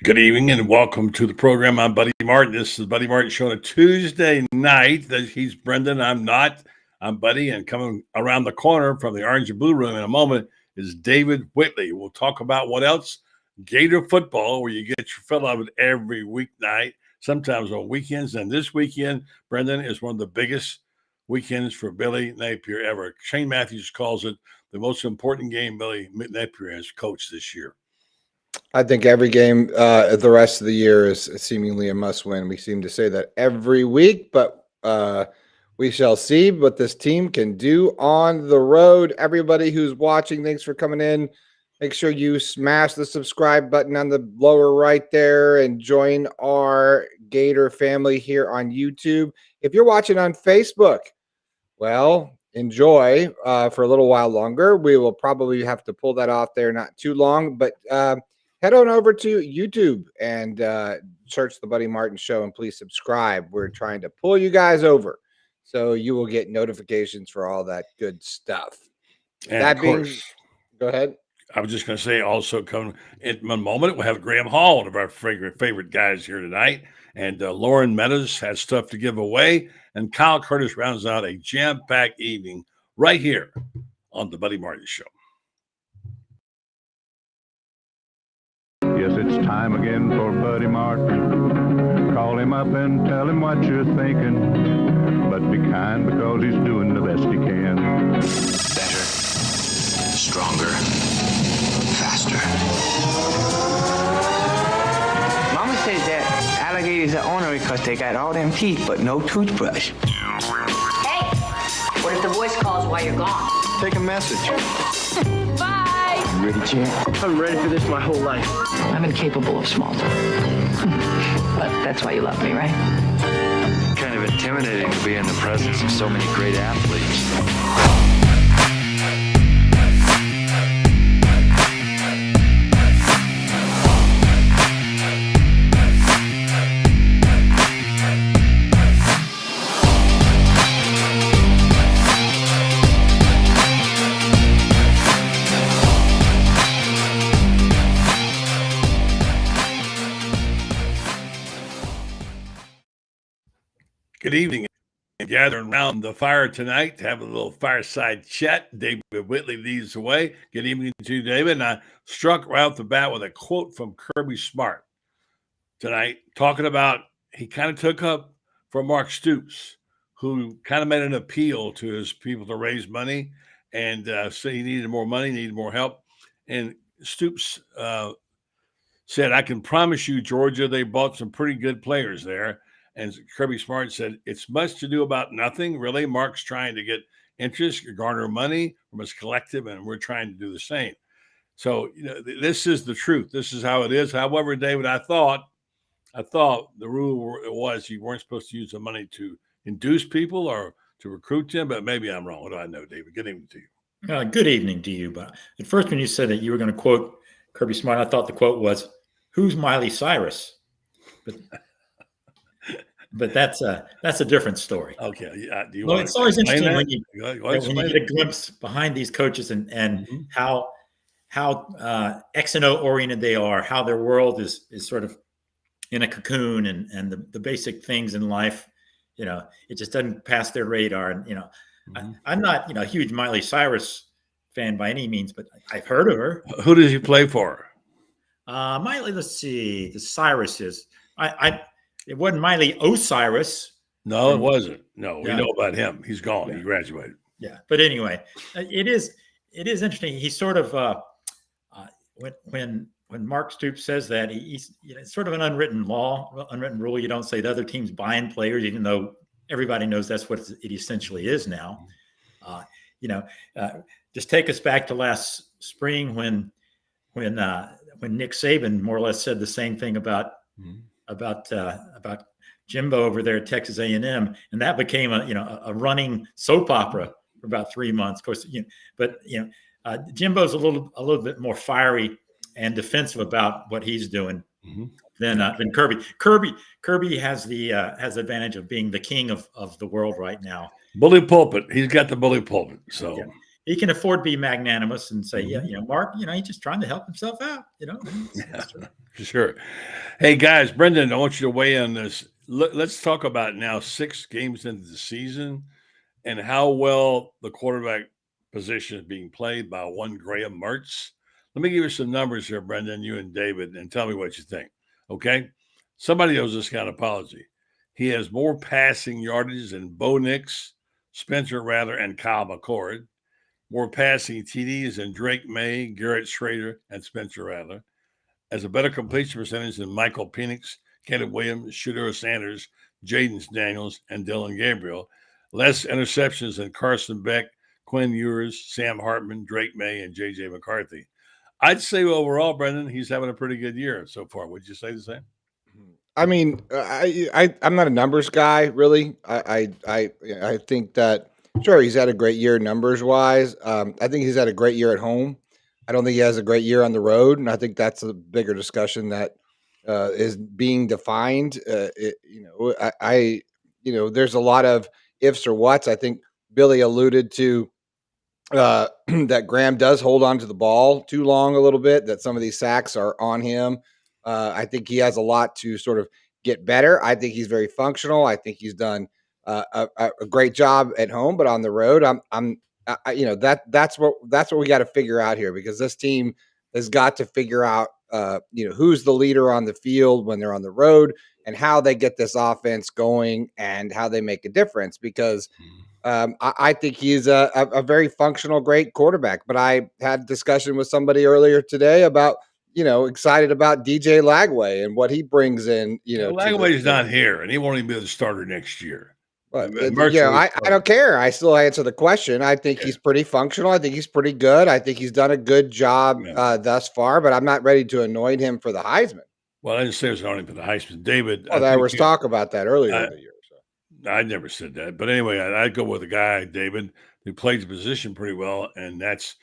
Good evening and welcome to the program. I'm Buddy Martin. This is Buddy Martin Show on a Tuesday night. He's Brenden. I'm not. I'm Buddy. And coming around the corner from the Orange and Blue Room in a moment is David Whitley. We'll talk about what else? Gator football, where you get your fill of it every weeknight, sometimes on weekends. And this weekend, Brenden, is one of the biggest weekends for Billy Napier ever. Shane Matthews calls it the most important game Billy Napier has coached this year. I think every game the rest of the year is seemingly a must-win. We seem to say that every week, but we shall see what this team can do on the road. Everybody who's watching, thanks for coming in. Make sure you smash the subscribe button on the lower right there and join our Gator family here on YouTube. If you're watching on Facebook, well, enjoy for a little while longer. We will probably have to pull that off there not too long, but head on over to YouTube and search The Buddy Martin Show and please subscribe. We're trying to pull you guys over so you will get notifications for all that good stuff. And that being, go ahead. I was just going to say also coming in a moment, we'll have Graham Hall, one of our favorite guys here tonight. And Loren Meadows has stuff to give away. And Kyle Curtis rounds out a jam-packed evening right here on The Buddy Martin Show. Yes, it's time again for Buddy Martin. Call him up and tell him what you're thinking. But be kind because he's doing the best he can. Better, stronger, faster. Mama says that alligators are ornery because they got all them teeth but no toothbrush. Hey, what if the voice calls while you're gone? Take a message. Bye. You ready, champ? I'm ready for this my whole life. I'm incapable of small talk. But that's why you love me, right? Kind of intimidating to be in the presence of so many great athletes. Good evening. Gathering around the fire tonight to have a little fireside chat. David Whitley leads the way. Good evening to you, David. And I struck right off the bat with a quote from Kirby Smart tonight, talking about he kind of took up for Mark Stoops, who kind of made an appeal to his people to raise money and say he needed more money, needed more help. And Stoops said, I can promise you, Georgia, they bought some pretty good players there. And Kirby Smart said, it's much to do about nothing, really. Mark's trying to get interest, garner money from his collective, and we're trying to do the same. So, this is the truth. This is how it is. However, David, I thought the rule was you weren't supposed to use the money to induce people or to recruit them, but maybe I'm wrong. What do I know, David? Good evening to you. Good evening to you. But at first, when you said that you were going to quote Kirby Smart, I thought the quote was, "Who's Miley Cyrus?" But that's a different story. Okay. It's always interesting when you get a glimpse behind these coaches and how X and O oriented they are, how their world is sort of in a cocoon and the basic things in life, it just doesn't pass their radar. And, I'm not, a huge Miley Cyrus fan by any means, but I've heard of her. Who does he play for? Miley, let's see. The Cyrus is, it wasn't Miley Osiris. No, it wasn't. No, we know about him. He's gone. Yeah. He graduated. Yeah. But anyway, it is interesting. He's sort of when Mark Stoops says that, he's it's sort of an unwritten rule. You don't say the other team's buying players, even though everybody knows that's what it essentially is now. Just take us back to last spring when Nick Saban more or less said the same thing about Jimbo over there at Texas A&M, and that became a running soap opera for about 3 months. Of course, Jimbo's a little bit more fiery and defensive about what he's doing than Kirby. Kirby has the advantage of being the king of the world right now. Bully pulpit. He's got the bully pulpit. So he can afford to be magnanimous and say, yeah, Mark, he's just trying to help himself out. Sure. Hey guys, Brenden, I want you to weigh in on this. Let's talk about now 6 games into the season and how well the quarterback position is being played by one Graham Mertz. Let me give you some numbers here, Brenden, you and David, and tell me what you think. Okay? Somebody owes this guy an apology. He has more passing yardage than Bo Nix, Spencer Rattler, and Kyle McCord. More passing TDs than Drake May, Garrett Schrader, and Spencer Rattler. Has a better completion percentage than Michael Penix, Kenneth Williams, Shedeur Sanders, Jaden Daniels, and Dylan Gabriel. Less interceptions than Carson Beck, Quinn Ewers, Sam Hartman, Drake May, and J.J. McCarthy. I'd say overall, Brenden, he's having a pretty good year so far. Would you say the same? I mean, I'm not a numbers guy, really. I think that sure he's had a great year numbers wise. I think he's had a great year at home. I don't think he has a great year on the road, and I think that's a bigger discussion that is being defined. There's a lot of ifs or whats. I think Billy alluded to that Graham does hold on to the ball too long a little bit, that some of these sacks are on him. I think he has a lot to sort of get better. I think he's very functional. I think he's done a great job at home, but on the road, that's what we got to figure out here, because this team has got to figure out, who's the leader on the field when they're on the road and how they get this offense going and how they make a difference, because I think he's a very functional, great quarterback. But I had a discussion with somebody earlier today about, excited about DJ Lagway and what he brings in. Lagway's not here, and he won't even be the starter next year. But I don't care. I still answer the question. I think he's pretty functional. I think he's pretty good. I think he's done a good job thus far, but I'm not ready to anoint him for the Heisman. Well, I didn't say it was anointing for the Heisman. David. Well, there was talk about that earlier in the year. So. I never said that. But anyway, I'd go with a guy, David, who played the position pretty well, and that's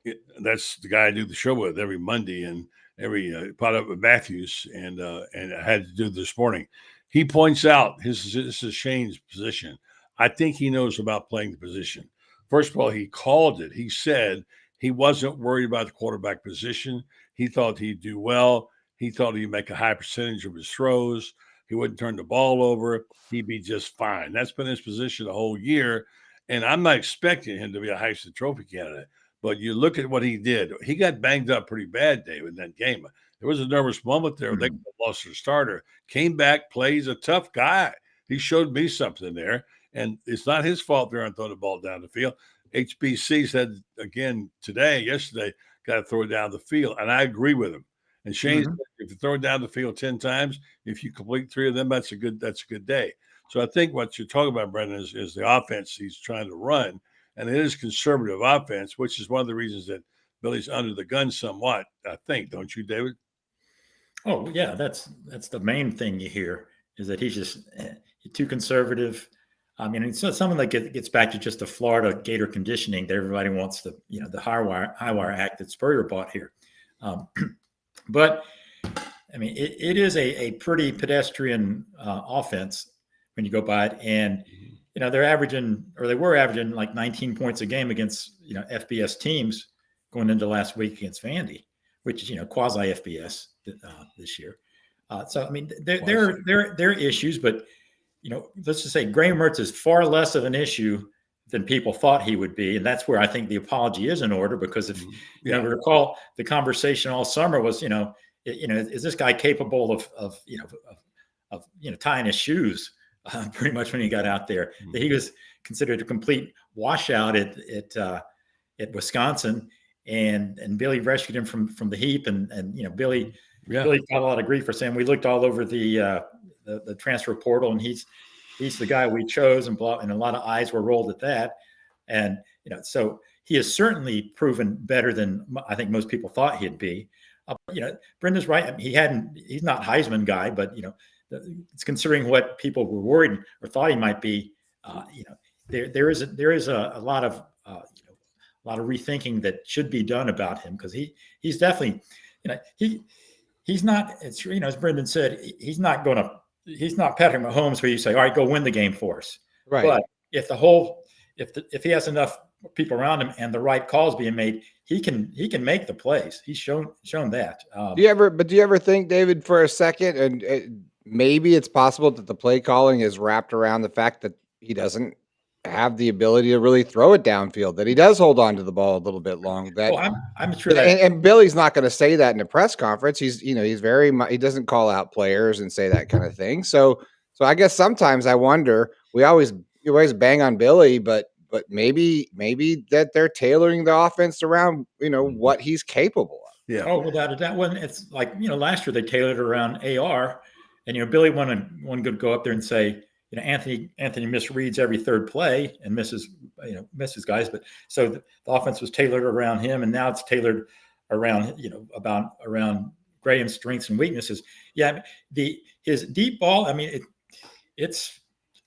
the guy I do the show with every Monday and every pot up with Matthews, and I had to do this morning. He points out this is Shane's position. I think he knows about playing the position. First of all, he called it. He said he wasn't worried about the quarterback position. He thought he'd do well. He thought he'd make a high percentage of his throws. He wouldn't turn the ball over. He'd be just fine. That's been his position the whole year. And I'm not expecting him to be a Heisman Trophy candidate. But you look at what he did. He got banged up pretty bad, David, in that game. There was a nervous moment there. They lost their starter. Came back, plays a tough guy. He showed me something there. And it's not his fault they aren't throwing the ball down the field. HBC said again yesterday, got to throw it down the field. And I agree with him. And Shane said, if you throw it down the field 10 times, if you complete 3 of them, that's a good day. So I think what you're talking about, Brenden, is the offense he's trying to run. And it is conservative offense, which is one of the reasons that Billy's under the gun somewhat, I think. Don't you, David? Oh, yeah. That's the main thing you hear, is that he's too conservative. I mean, it's something that gets back to just the Florida Gator conditioning that everybody wants the high wire act that Spurrier bought here. But, I mean, it is a pretty pedestrian offense when you go by it. And, they were averaging like 19 points a game against, FBS teams going into last week against Vandy, which is, quasi FBS this year. So, I mean, there are issues, but, let's just say Graham Mertz is far less of an issue than people thought he would be. And that's where I think the apology is in order, because if you recall, the conversation all summer was, is this guy capable of tying his shoes pretty much when he got out there? That he was considered a complete washout at Wisconsin, and Billy rescued him from the heap. And Billy got a lot of grief for saying we looked all over the transfer portal, and he's the guy we chose, and a lot of eyes were rolled at that. And, so he has certainly proven better than I think most people thought he'd be. Brendan's right. I mean, he's not Heisman guy, but, it's considering what people were worried or thought he might be. There is a lot of rethinking that should be done about him, because he's definitely, he's not, as Brenden said, he's not Patrick Mahomes where you say, all right, go win the game for us. Right. But if he has enough people around him and the right calls being made, he can make the plays. He's shown that. Do you ever think, David, for a second, and maybe it's possible that the play calling is wrapped around the fact that he doesn't have the ability to really throw it downfield, that he does hold on to the ball a little bit long. That I'm sure that, and Billy's not going to say that in a press conference. He's he doesn't call out players and say that kind of thing. So I guess sometimes I wonder, you always bang on Billy, but maybe that they're tailoring the offense around, what he's capable of. Yeah. Oh, without a doubt. When it's like, last year they tailored it around AR, and Billy one could go up there and say, Anthony misreads every third play and misses guys. But so the offense was tailored around him, and now it's tailored around, around Graham's strengths and weaknesses. Yeah. His deep ball, I mean,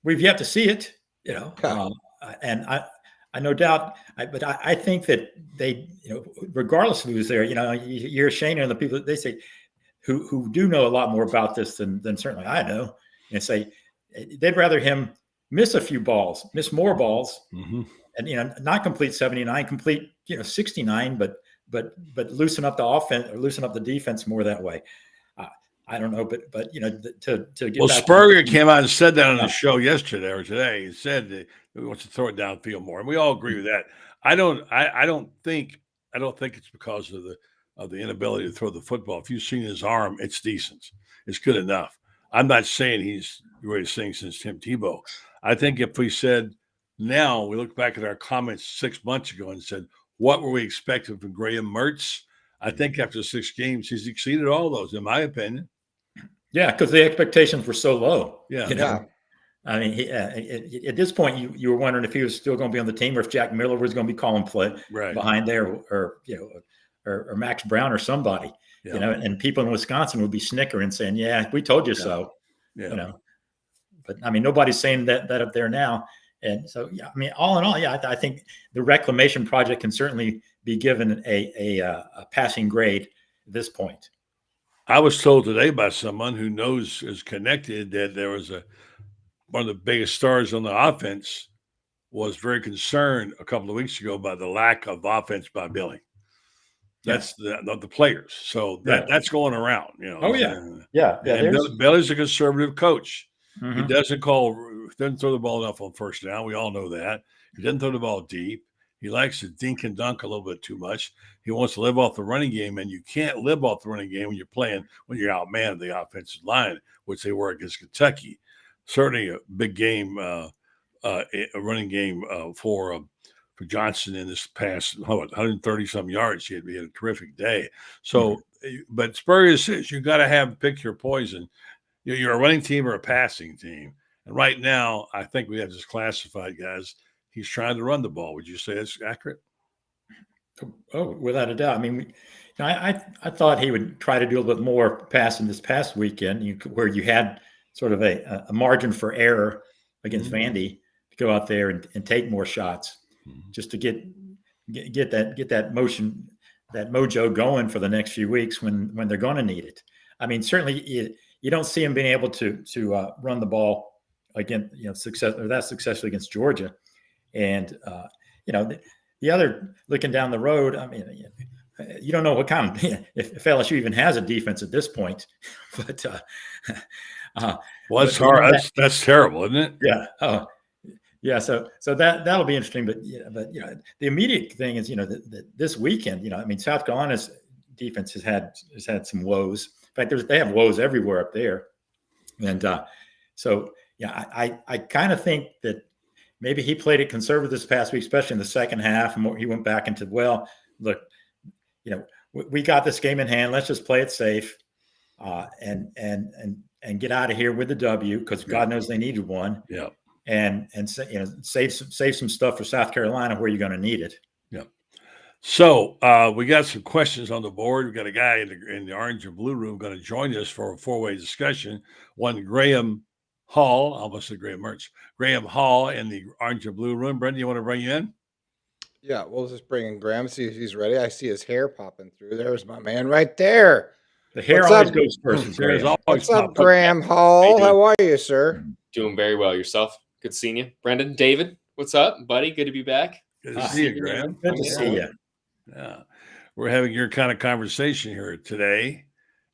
we've yet to see it, and I no doubt, but I think that they, regardless of who's there, you're Shane and the people they say who do know a lot more about this than certainly I know, and say they'd rather him miss a few balls, miss more balls, and not complete 79, complete 69, but loosen up the offense or loosen up the defense more that way. I don't know, but to get back Spurrier came out and said that on the show yesterday or today. He said that he wants to throw it downfield more, and we all agree with that. I don't think it's because of the inability to throw the football. If you've seen his arm, it's decent. It's good enough. I'm not saying he's what he's saying since Tim Tebow. I think if we said now, we look back at our comments 6 months ago and said, what were we expecting from Graham Mertz? I think after 6 games, he's exceeded all those, in my opinion. Yeah, because the expectations were so low. Yeah. I mean, at this point, you were wondering if he was still going to be on the team, or if Jack Miller was going to be calling play behind there, or Max Brown or somebody. And people in Wisconsin would be snickering, saying, "Yeah, we told you so." But I mean, nobody's saying that up there now. And so, I mean, all in all, I think the reclamation project can certainly be given a passing grade at this point. I was told today by someone who is connected that there was one of the biggest stars on the offense was very concerned a couple of weeks ago by the lack of offense by Billy. That's the players. So that's going around, Oh yeah. And Billy's a conservative coach. He doesn't throw the ball enough on first down. We all know that. He doesn't throw the ball deep. He likes to dink and dunk a little bit too much. He wants to live off the running game, and you can't live off the running game when you're outmanned the offensive line, which they were against Kentucky. Certainly a big game, a running game for Johnson in this past 130-some yards. He had a terrific day. So, but Spurrier says you got to pick your poison. You're a running team or a passing team. And right now, I think we have this classified, guys. He's trying to run the ball. Would you say that's accurate? Oh, without a doubt. I mean, I thought he would try to do a little bit more passing this past weekend, where you had sort of a margin for error against Vandy to go out there and take more shots, just to get that mojo going for the next few weeks when they're going to need it. I mean, certainly you don't see him being able to run the ball again, successfully against Georgia. And, the other, looking down the road, I mean, you don't know what kind of, if LSU even has a defense at this point, but it's hard. That's terrible, isn't it? Yeah. So that'll be interesting. But the immediate thing is, that this weekend, I mean, South Carolina's defense has had some woes. In fact, they have woes everywhere up there. And I kind of think that maybe he played it conservative this past week, especially in the second half. And he went back into, look, we got this game in hand. Let's just play it safe, and get out of here with the W, because God knows they needed one. Yeah. And save some stuff for South Carolina where you're going to need it. Yeah. So we got some questions on the board. We got a guy in the orange and blue room going to join us for a 4-way discussion. One, Graham Hall, almost said Graham Mertz. Graham Hall in the orange and blue room. Brenden, you want to bring you in? Yeah, we'll just bring in Graham, see if he's ready. I see his hair popping through. There's my man right there. The hair always goes first. What's up, Graham Hall? How are you, sir? Doing very well. Yourself? Good seeing you. Brenden, David, what's up, buddy? Good to be back. Good to see you, Graham. Good to see you. Yeah. We're having your kind of conversation here today,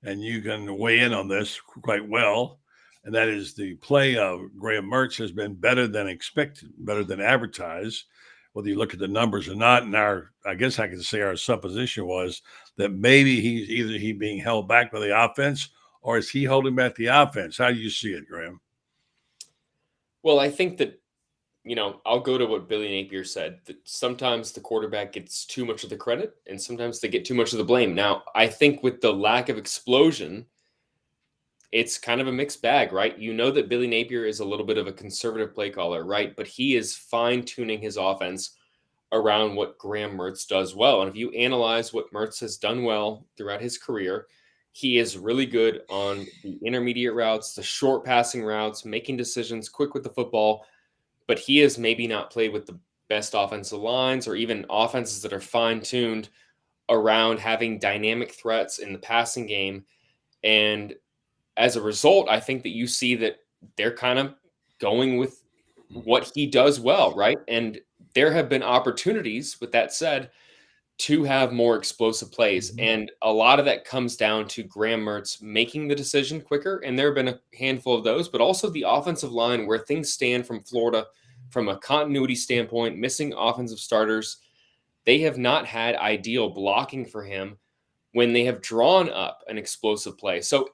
and you can weigh in on this quite well. And that is the play of Graham Mertz has been better than expected, better than advertised, whether you look at the numbers or not. And I guess I could say our supposition was that maybe he being held back by the offense, or is he holding back the offense? How do you see it, Graham? Well, I think that, I'll go to what Billy Napier said, that sometimes the quarterback gets too much of the credit and sometimes they get too much of the blame. Now, I think with the lack of explosion, it's kind of a mixed bag, right? You know that Billy Napier is a little bit of a conservative play caller, right? But he is fine-tuning his offense around what Graham Mertz does well. And if you analyze what Mertz has done well throughout his career, he is really good on the intermediate routes, the short passing routes, making decisions, quick with the football. But he has maybe not played with the best offensive lines or even offenses that are fine-tuned around having dynamic threats in the passing game. And as a result, I think that you see that they're kind of going with what he does well, right? And there have been opportunities, with that said, to have more explosive plays. And a lot of that comes down to Graham Mertz making the decision quicker. And there have been a handful of those, but also the offensive line where things stand from Florida from a continuity standpoint, missing offensive starters. They have not had ideal blocking for him when they have drawn up an explosive play. So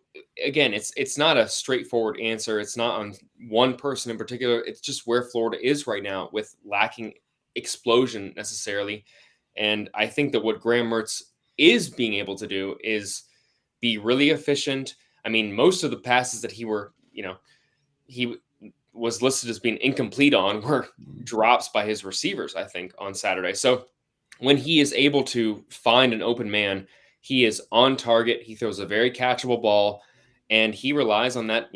again, it's not a straightforward answer. It's not on one person in particular. It's just where Florida is right now with lacking explosion necessarily. And I think that what Graham Mertz is being able to do is be really efficient. I mean, most of the passes that he was listed as being incomplete on were drops by his receivers, I think, on Saturday. So when he is able to find an open man, he is on target. He throws a very catchable ball, and he relies on that,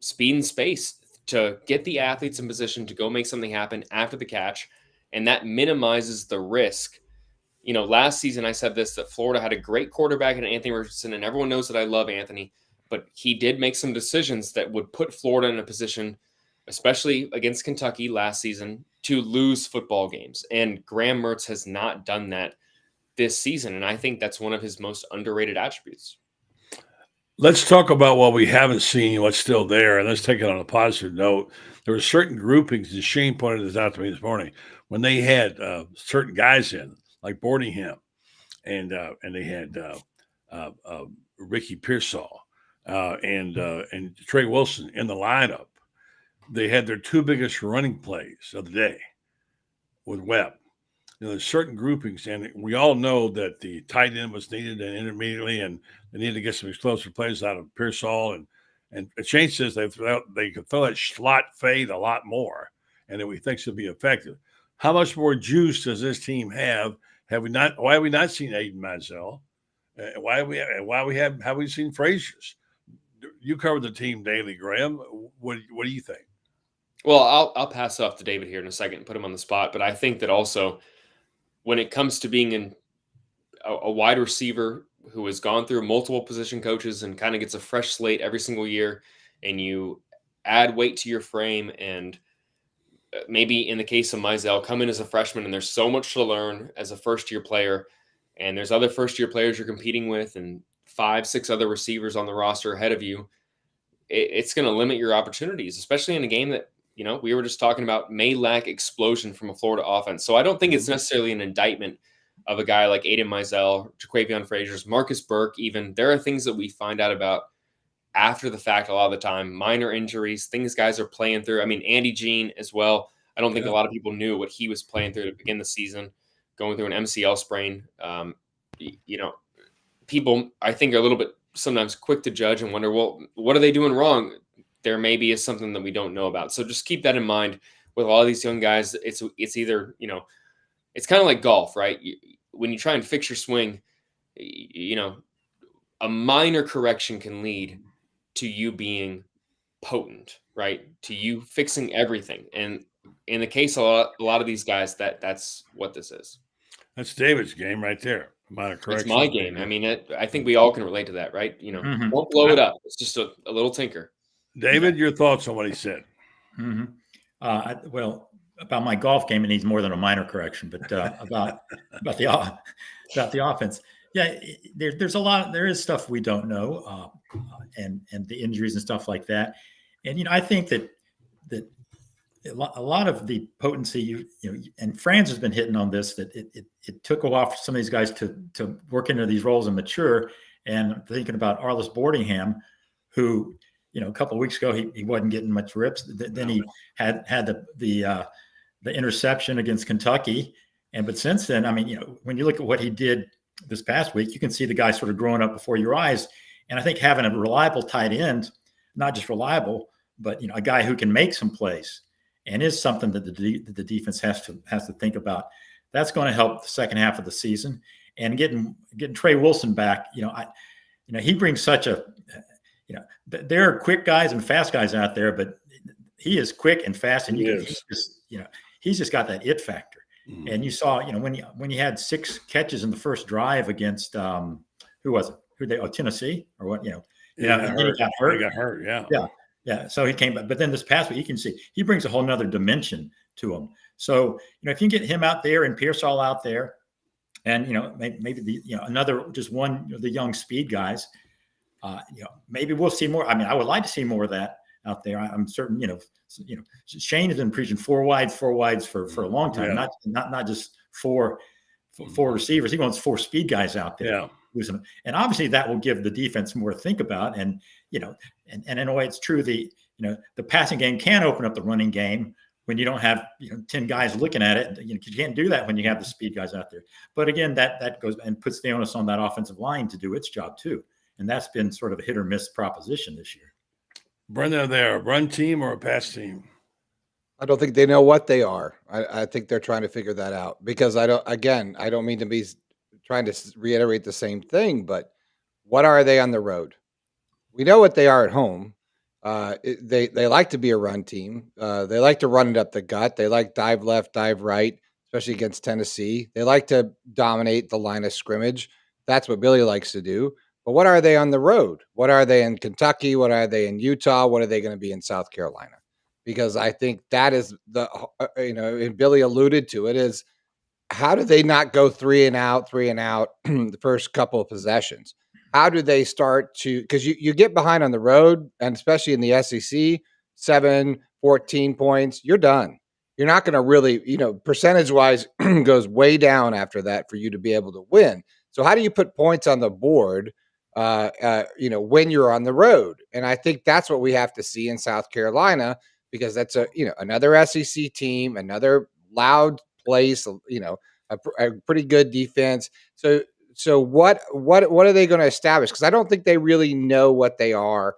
speed and space to get the athletes in position to go make something happen after the catch. And that minimizes the risk. Last season I said this, that Florida had a great quarterback in Anthony Richardson, and everyone knows that I love Anthony, but he did make some decisions that would put Florida in a position, especially against Kentucky last season, to lose football games. And Graham Mertz has not done that this season. And I think that's one of his most underrated attributes. Let's talk about what we haven't seen, what's still there, and let's take it on a positive note. There were certain groupings, and Shane pointed this out to me this morning, when they had certain guys in, like Boardingham, and they had Ricky Pearsall and Trey Wilson in the lineup. They had their two biggest running plays of the day with Webb. There's certain groupings, and we all know that the tight end was needed and intermediately, and they needed to get some explosive plays out of Pearsall. And Shane says they could throw that slot fade a lot more, and that we think should be effective. How much more juice does this team have? Why have we not seen Aiden Mizell? Have we seen Frazier's? You cover the team daily, Graham. What do you think? Well, I'll pass it off to David here in a second and put him on the spot. But I think that also when it comes to being a wide receiver who has gone through multiple position coaches and kind of gets a fresh slate every single year, and you add weight to your frame, and maybe in the case of Mizell, come in as a freshman, and there's so much to learn as a first-year player, and there's other first-year players you're competing with and 5-6 other receivers on the roster ahead of you, it's going to limit your opportunities, especially in a game that, we were just talking about may lack explosion from a Florida offense. So I don't think it's necessarily an indictment of a guy like Aiden Mizell, Jaquavion Frazier's, Marcus Burke even. There are things that we find out about after the fact a lot of the time, minor injuries, things guys are playing through. I mean, Andy Jean as well. I don't think a lot of people knew what he was playing through to begin the season, going through an MCL sprain. People, I think, are a little bit sometimes quick to judge and wonder, well, what are they doing wrong? There maybe is something that we don't know about. So just keep that in mind with all these young guys. It's either, it's kind of like golf, right? When you try and fix your swing, a minor correction can lead to you being potent, right? To you fixing everything. And in the case of a lot of these guys, that's what this is. That's David's game right there. Minor correction. It's my game. I mean, I think we all can relate to that, right? Don't blow it up. It's just a little tinker. David, your thoughts on what he said? Well, about my golf game, and needs more than a minor correction, but about the offense. Yeah, there's a lot. There is stuff we don't know, and the injuries and stuff like that. And I think that a lot of the potency, and Franz has been hitting on this, that it took a while for some of these guys to work into these roles and mature. And thinking about Arliss Boardingham, who a couple of weeks ago he wasn't getting much rips. Then he had the interception against Kentucky, but since then, I mean, when you look at what he did this past week, you can see the guy sort of growing up before your eyes. And I think having a reliable tight end, not just reliable, but a guy who can make some plays, and is something that the defense has to think about. That's going to help the second half of the season. And getting Trey Wilson back, he brings such a, there are quick guys and fast guys out there, but he is quick and fast, and he's just got that it factor. Mm-hmm. And you saw, when he had 6 catches in the first drive against who was it? Tennessee or what? He got hurt. He got hurt. Yeah. Yeah. Yeah. So he came back, but then this past week, you can see he brings a whole nother dimension to him. So, if you can get him out there and Pearsall out there, and maybe another just one of the young speed guys, maybe we'll see more. I mean, I would like to see more of that out there. I'm certain, Shane has been preaching four wides for a long time, not just four receivers. He wants 4 speed guys out there. Yeah. And obviously that will give the defense more to think about. And, and in a way it's true. The passing game can open up the running game when you don't have 10 guys looking at it. You can't do that when you have the speed guys out there. But again, that goes and puts the onus on that offensive line to do its job too. And that's been sort of a hit or miss proposition this year. Brenden, are they a run team or a pass team? I don't think they know what they are. I think they're trying to figure that out, because I don't mean to be trying to reiterate the same thing, but what are they on the road? We know what they are at home. They like to be a run team. They like to run it up the gut. They like dive left, dive right, especially against Tennessee. They like to dominate the line of scrimmage. That's what Billy likes to do. But what are they on the road? What are they in Kentucky? What are they in Utah? What are they going to be in South Carolina? Because I think that is and Billy alluded to it, is how do they not go 3 and out the first couple of possessions? How do they start to, because you get behind on the road, and especially in the SEC, 7, 14 points, you're done. You're not going to really, percentage wise goes way down after that for you to be able to win. So how do you put points on the board, when you're on the road? And I think that's what we have to see in South Carolina, because that's another SEC team, another loud place, a pretty good defense. So what are they going to establish? Because I don't think they really know what they are.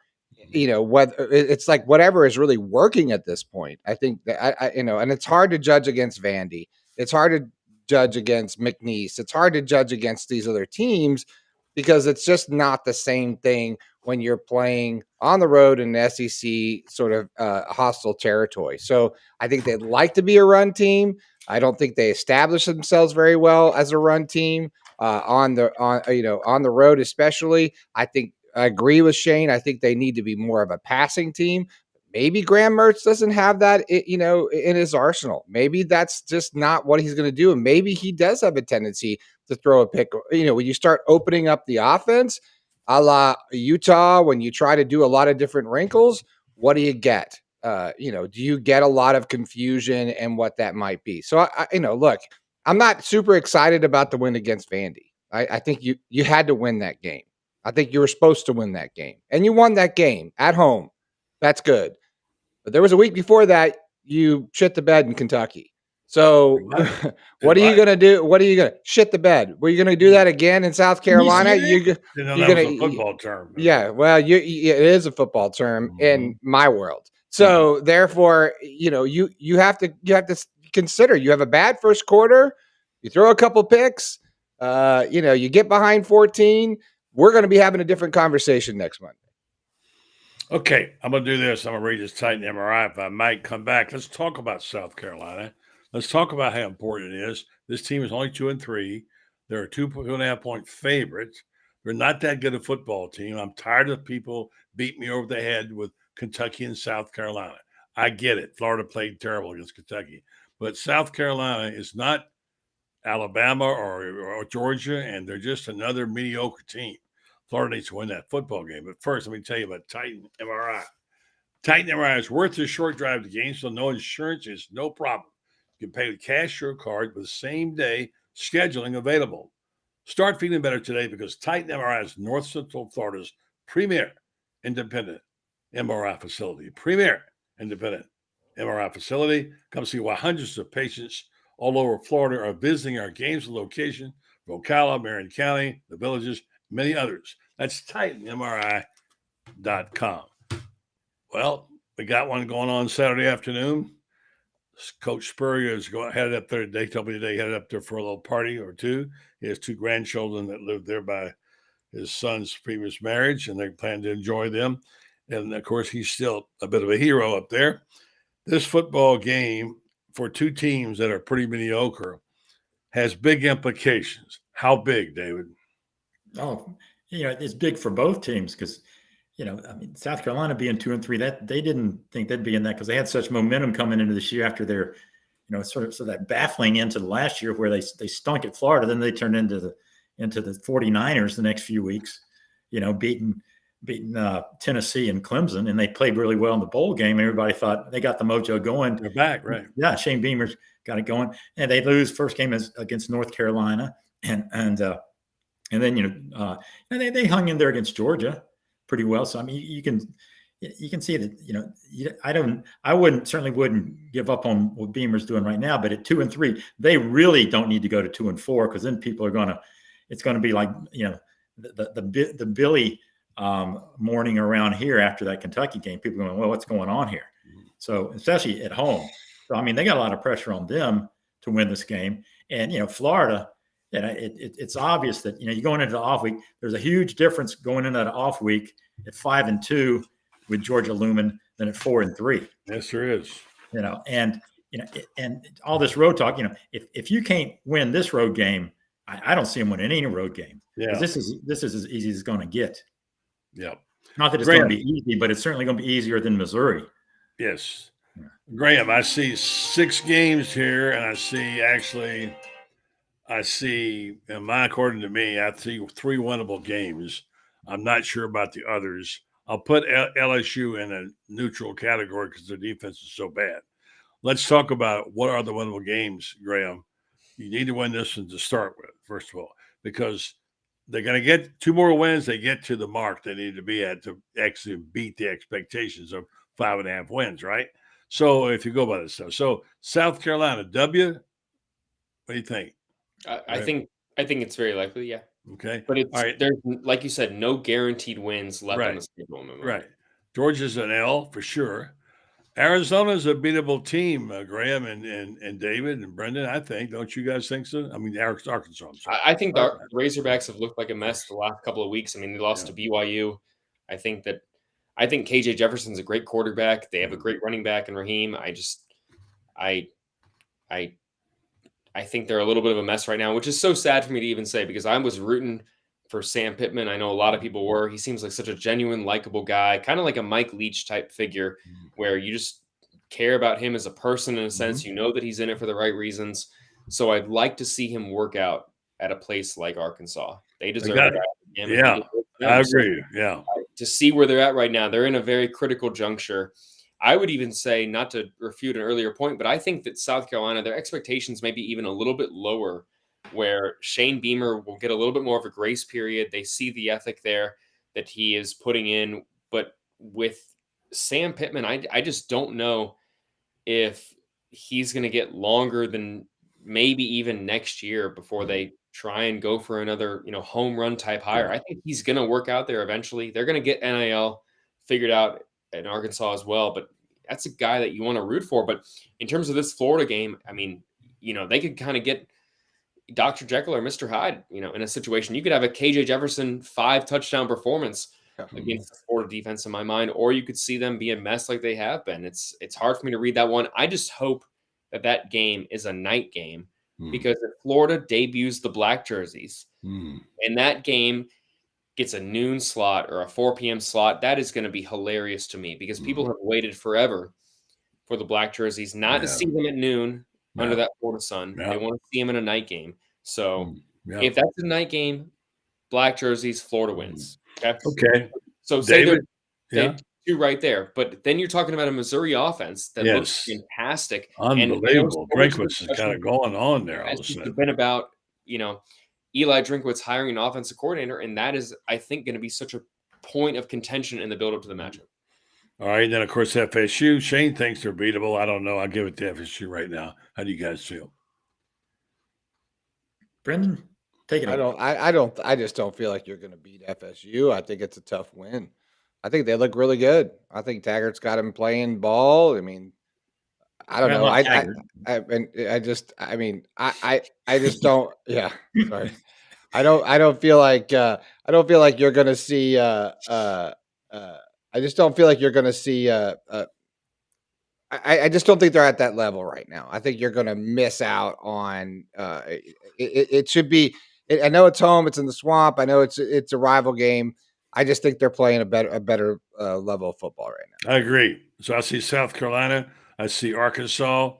Whether it's like whatever is really working at this point. I think that and it's hard to judge against Vandy. It's hard to judge against McNeese. It's hard to judge against these other teams, because it's just not the same thing when you're playing on the road in the SEC sort of hostile territory. So I think they'd like to be a run team. I don't think they establish themselves very well as a run team on the road, especially. I agree with Shane. I think they need to be more of a passing team. Maybe Graham Mertz doesn't have that, in his arsenal. Maybe that's just not what he's going to do. And maybe he does have a tendency to throw a pick. When you start opening up the offense, a la Utah, when you try to do a lot of different wrinkles, what do you get? Do you get a lot of confusion and what that might be? So, look, I'm not super excited about the win against Vandy. I think you had to win that game. I think you were supposed to win that game. And you won that game at home. That's good. But there was a week before that, you shit the bed in Kentucky. So what are you going to do? What are you going to shit the bed? Were you going to do that again in South Carolina? You're going to football term. Yeah. Well, it is a football term in my world. So therefore, you have to consider, you have a bad first quarter, you throw a couple picks, you get behind 14. We're going to be having a different conversation next Monday. Okay, I'm going to do this. I'm going to read this Titan MRI. If I might come back, let's talk about South Carolina. Let's talk about how important it is. This team is only 2-3. They're a 2.5 point favorites. They're not that good a football team. I'm tired of people beating me over the head with Kentucky and South Carolina. I get it. Florida played terrible against Kentucky. But South Carolina is not Alabama or Georgia, and they're just another mediocre team. Florida needs to win that football game. But first, let me tell you about Titan MRI. Titan MRI is worth a short drive to gain, so no insurance is no problem. You can pay with cash or card with same-day scheduling available. Start feeling better today because Titan MRI is North Central Florida's premier independent MRI facility. Premier independent MRI facility. Come see why hundreds of patients all over Florida are visiting our Gainesville location, Ocala, Marion County, the Villages, many others. That's TitanMRI.com. Well, we got one going on Saturday afternoon. Coach Spurrier is headed up there today. Told me today he headed up there for a little party or two. He has 2 grandchildren that live there by his son's previous marriage, and they plan to enjoy them. And, of course, he's still a bit of a hero up there. This football game for 2 teams that are pretty mediocre has big implications. How big, David? Oh, it's big for both teams because, South Carolina being 2-3, that they didn't think they'd be in that because they had such momentum coming into this year after their, sort of that baffling into the last year where they stunk at Florida. Then they turned into the 49ers the next few weeks, beating Tennessee and Clemson, and they played really well in the bowl game. Everybody thought they got the mojo going. They're back, right? Yeah, Shane Beamer's got it going, and they lose first game against North Carolina, and then they hung in there against Georgia pretty well. So I mean, you can see that I certainly wouldn't give up on what Beamer's doing right now. But at 2-3, they really don't need to go to 2-4 because then people are it's going to be like the Billy morning around here after that Kentucky game. People are going, well, what's going on here? So especially at home. So I mean, they got a lot of pressure on them to win this game. And Florida, it's obvious that you're going into the off week. There's a huge difference going into that off week at 5-2 with Georgia looming than at 4-3. Yes, there is. And all this road talk. If you can't win this road game, I don't see them winning any road game. Yeah, this is as easy as it's going to get. Yeah, not that it's going to be easy, but it's certainly going to be easier than Missouri. Yes, Graham. I see 6 games here, and according to me, I see 3 winnable games. I'm not sure about the others. I'll put LSU in a neutral category because their defense is so bad. Let's talk about what are the winnable games, Graham. You need to win this one to start with, first of all, because they're going to get 2 more wins. They get to the mark they need to be at to actually beat the expectations of 5.5 wins, right? So if you go by this stuff. So South Carolina, W, what do you think? I think it's very likely, yeah. Okay. But it's, there's, like you said, no guaranteed wins left on the schedule. Right. Georgia's an L for sure. Arizona's a beatable team, Graham and David and Brenden, I think. Don't you guys think so? I mean, Arkansas. I think the Razorbacks have looked like a mess the last couple of weeks. I mean, they lost to BYU. I think KJ Jefferson's a great quarterback. They have a great running back in Raheem. I think they're a little bit of a mess right now, which is so sad for me to even say because I was rooting for Sam Pittman. I know a lot of people were. He seems like such a genuine, likable guy, kind of like a Mike Leach type figure where you just care about him as a person in a sense. You know that he's in it for the right reasons. So I'd like to see him work out at a place like Arkansas. They deserve it. Yeah, I agree. Yeah. To see where they're at right now, they're in a very critical juncture. I would even say, not to refute an earlier point, but I think that South Carolina, their expectations may be even a little bit lower, where Shane Beamer will get a little bit more of a grace period. They see the ethic there that he is putting in. But with Sam Pittman, I just don't know if he's going to get longer than maybe even next year before they try and go for another, home run type hire. I think he's going to work out there eventually. They're going to get NIL figured out in Arkansas as well, but that's a guy that you want to root for. But in terms of this Florida game, I mean, they could kind of get Dr. Jekyll or Mr. Hyde, in a situation. You could have a KJ Jefferson 5 touchdown performance against the Florida defense in my mind, or you could see them be a mess like they have been. It's hard for me to read that one. I just hope that game is a night game because if Florida debuts the black jerseys and that game gets a noon slot or a 4 p.m. slot, that is going to be hilarious to me because people have waited forever for the black jerseys, not to see them at noon under that Florida sun. Yeah. They want to see him in a night game. So Yeah. if that's a night game, black jerseys, Florida wins. Okay. So say David? they're two right there. But then you're talking about a Missouri offense that looks Yes. fantastic. Unbelievable. And Drinkwitz is kind of going on there all of a it's sudden. been about, Eli Drinkwitz hiring an offensive coordinator, and that is, I think, going to be such a point of contention in the build-up to the matchup. All right, and then of course FSU. Shane thinks they're beatable. I don't know. I'll give it to FSU right now. How do you guys feel? Brenden, take it. I just don't feel like you're going to beat FSU. I think it's a tough win. I think they look really good. I think Taggart's got him playing ball. I mean, I don't know. I just don't. Yeah, sorry. I don't feel like you're going to see. I just don't feel like you're going to see. I just don't think they're at that level right now. I think you're going to miss out on. It should be. I know it's home. It's in the swamp. I know it's a rival game. I just think they're playing a better level of football right now. I agree. So I see South Carolina, I see Arkansas,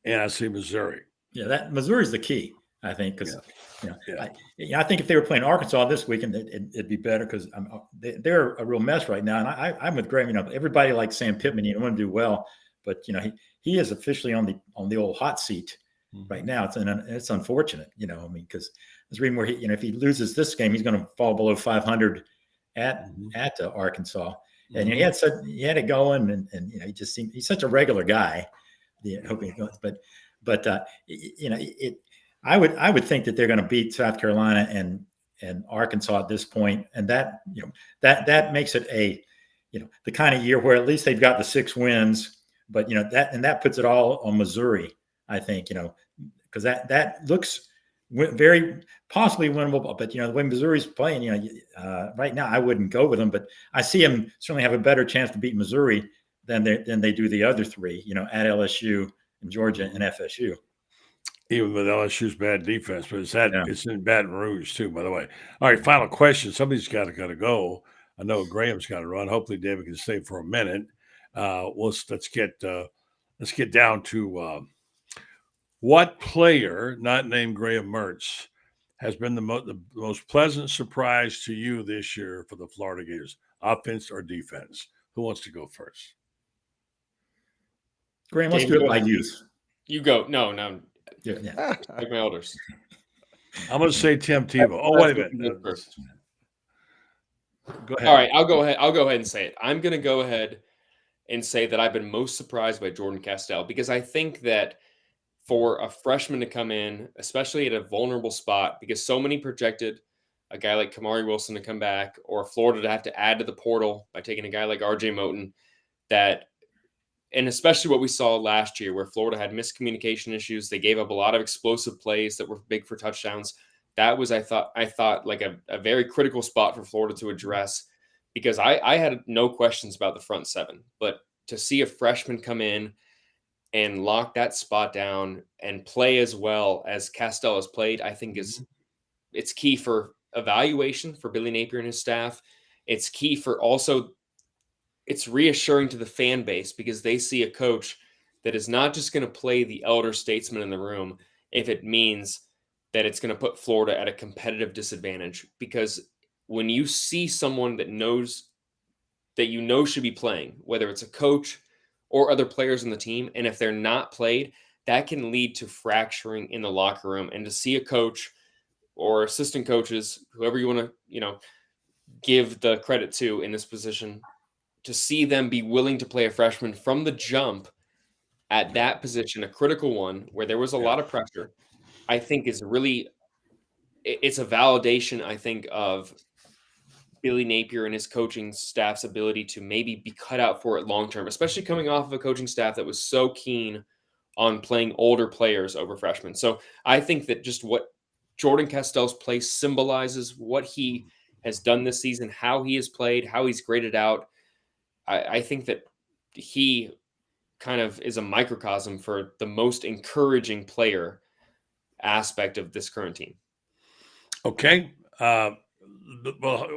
and I see Missouri. Yeah, that Missouri's the key, I think, because I think if they were playing Arkansas this weekend, it'd be better because they're a real mess right now. And I'm with Graham. Everybody likes Sam Pittman. You want to do well, but he is officially on the old hot seat right now. It's unfortunate, because I was reading where if he loses this game, he's going to fall below 500 at Arkansas. And he had it going, and he just seemed he's such a regular guy. I would think that they're going to beat South Carolina and Arkansas at this point, and that makes it the kind of year where at least they've got the 6 wins, but that puts it all on Missouri, I think, because that looks very possibly winnable, but the way Missouri's playing, right now I wouldn't go with them, but I see them certainly have a better chance to beat Missouri than they do the other 3, at LSU and Georgia and FSU. Even with LSU's bad defense, but it's in Baton Rouge too, by the way. All right, final question. Somebody's got to go. I know Graham's got to run. Hopefully David can stay for a minute. Let's get down to what player, not named Graham Mertz, has been the most pleasant surprise to you this year for the Florida Gators, offense or defense? Who wants to go first? Graham, let's do it by youth. You go. No. Yeah. Like my elders. I'm going to say Tim Tebow. Oh, wait a minute. First. Go ahead. All right, I'll go ahead and say it. I'm going to go ahead and say that I've been most surprised by Jordan Castell, because I think that for a freshman to come in, especially at a vulnerable spot, because so many projected a guy like Kamari Wilson to come back, or Florida to have to add to the portal by taking a guy like RJ Moten, and especially what we saw last year where Florida had miscommunication issues. They gave up a lot of explosive plays that were big for touchdowns. That was, I thought like a very critical spot for Florida to address, because I had no questions about the front 7, but to see a freshman come in and lock that spot down and play as well as Castell has played, I think it's key for evaluation for Billy Napier and his staff. It's key for also, it's reassuring to the fan base, because they see a coach that is not just going to play the elder statesman in the room if it means that it's going to put Florida at a competitive disadvantage. Because when you see someone that should be playing, whether it's a coach or other players on the team, and if they're not played, that can lead to fracturing in the locker room. And to see a coach or assistant coaches, whoever you want to, give the credit to in this position, to see them be willing to play a freshman from the jump at that position, a critical one where there was a lot of pressure, I think is really, it's a validation, I think, of Billy Napier and his coaching staff's ability to maybe be cut out for it long-term, especially coming off of a coaching staff that was so keen on playing older players over freshmen. So I think that just what Jordan Castell's play symbolizes, what he has done this season, how he has played, how he's graded out, I think that he kind of is a microcosm for the most encouraging player aspect of this current team. Okay. Well,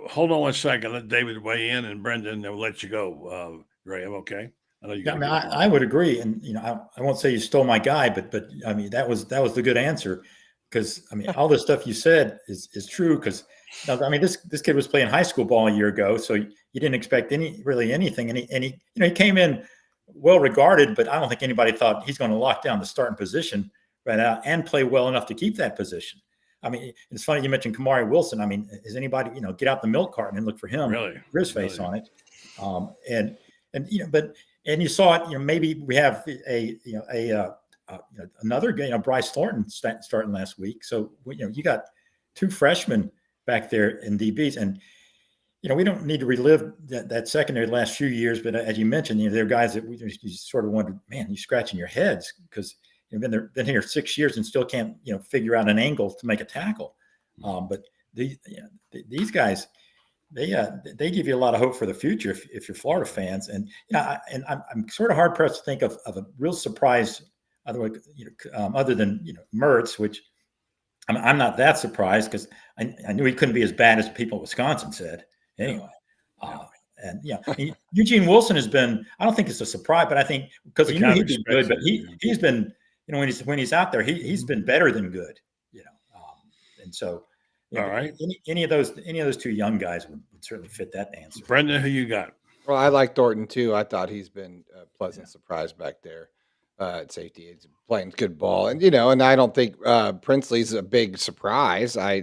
hold on one second. Let David weigh in, and Brenden, they'll let you go, Graham, okay? I know you Yeah, I got mean, I would agree, and I won't say you stole my guy, but I mean that was the good answer, because I mean all the stuff you said is true. Because I mean this kid was playing high school ball a year ago, so you didn't expect anything, and he came in well regarded, but I don't think anybody thought he's going to lock down the starting position right out and play well enough to keep that position. I mean, it's funny you mentioned Kamari Wilson. I mean, is anybody get out the milk carton and look for him? really, His face on it, and but. And you saw it. Maybe we have another game. Bryce Thornton starting last week. So you got two freshmen back there in DBs, and we don't need to relive that secondary the last few years. But as you mentioned, there are guys that you sort of wondered, man, you're scratching your heads because you've been here 6 years and still can't figure out an angle to make a tackle. But these guys. They give you a lot of hope for the future if you're Florida fans, and I'm sort of hard pressed to think of a real surprise other than Mertz, which I'm not that surprised because I knew he couldn't be as bad as people in Wisconsin said anyway. And Eugene Wilson has been, I don't think it's a surprise, but I think because he knew he'd be good, but he's been when he's out there he's been better than good, and so. All right. Any of those two young guys would certainly fit that answer. Brenden, who you got? Well, I like Thornton too. I thought he's been a pleasant surprise back there at safety. He's playing good ball, and and I don't think Princely's a big surprise. I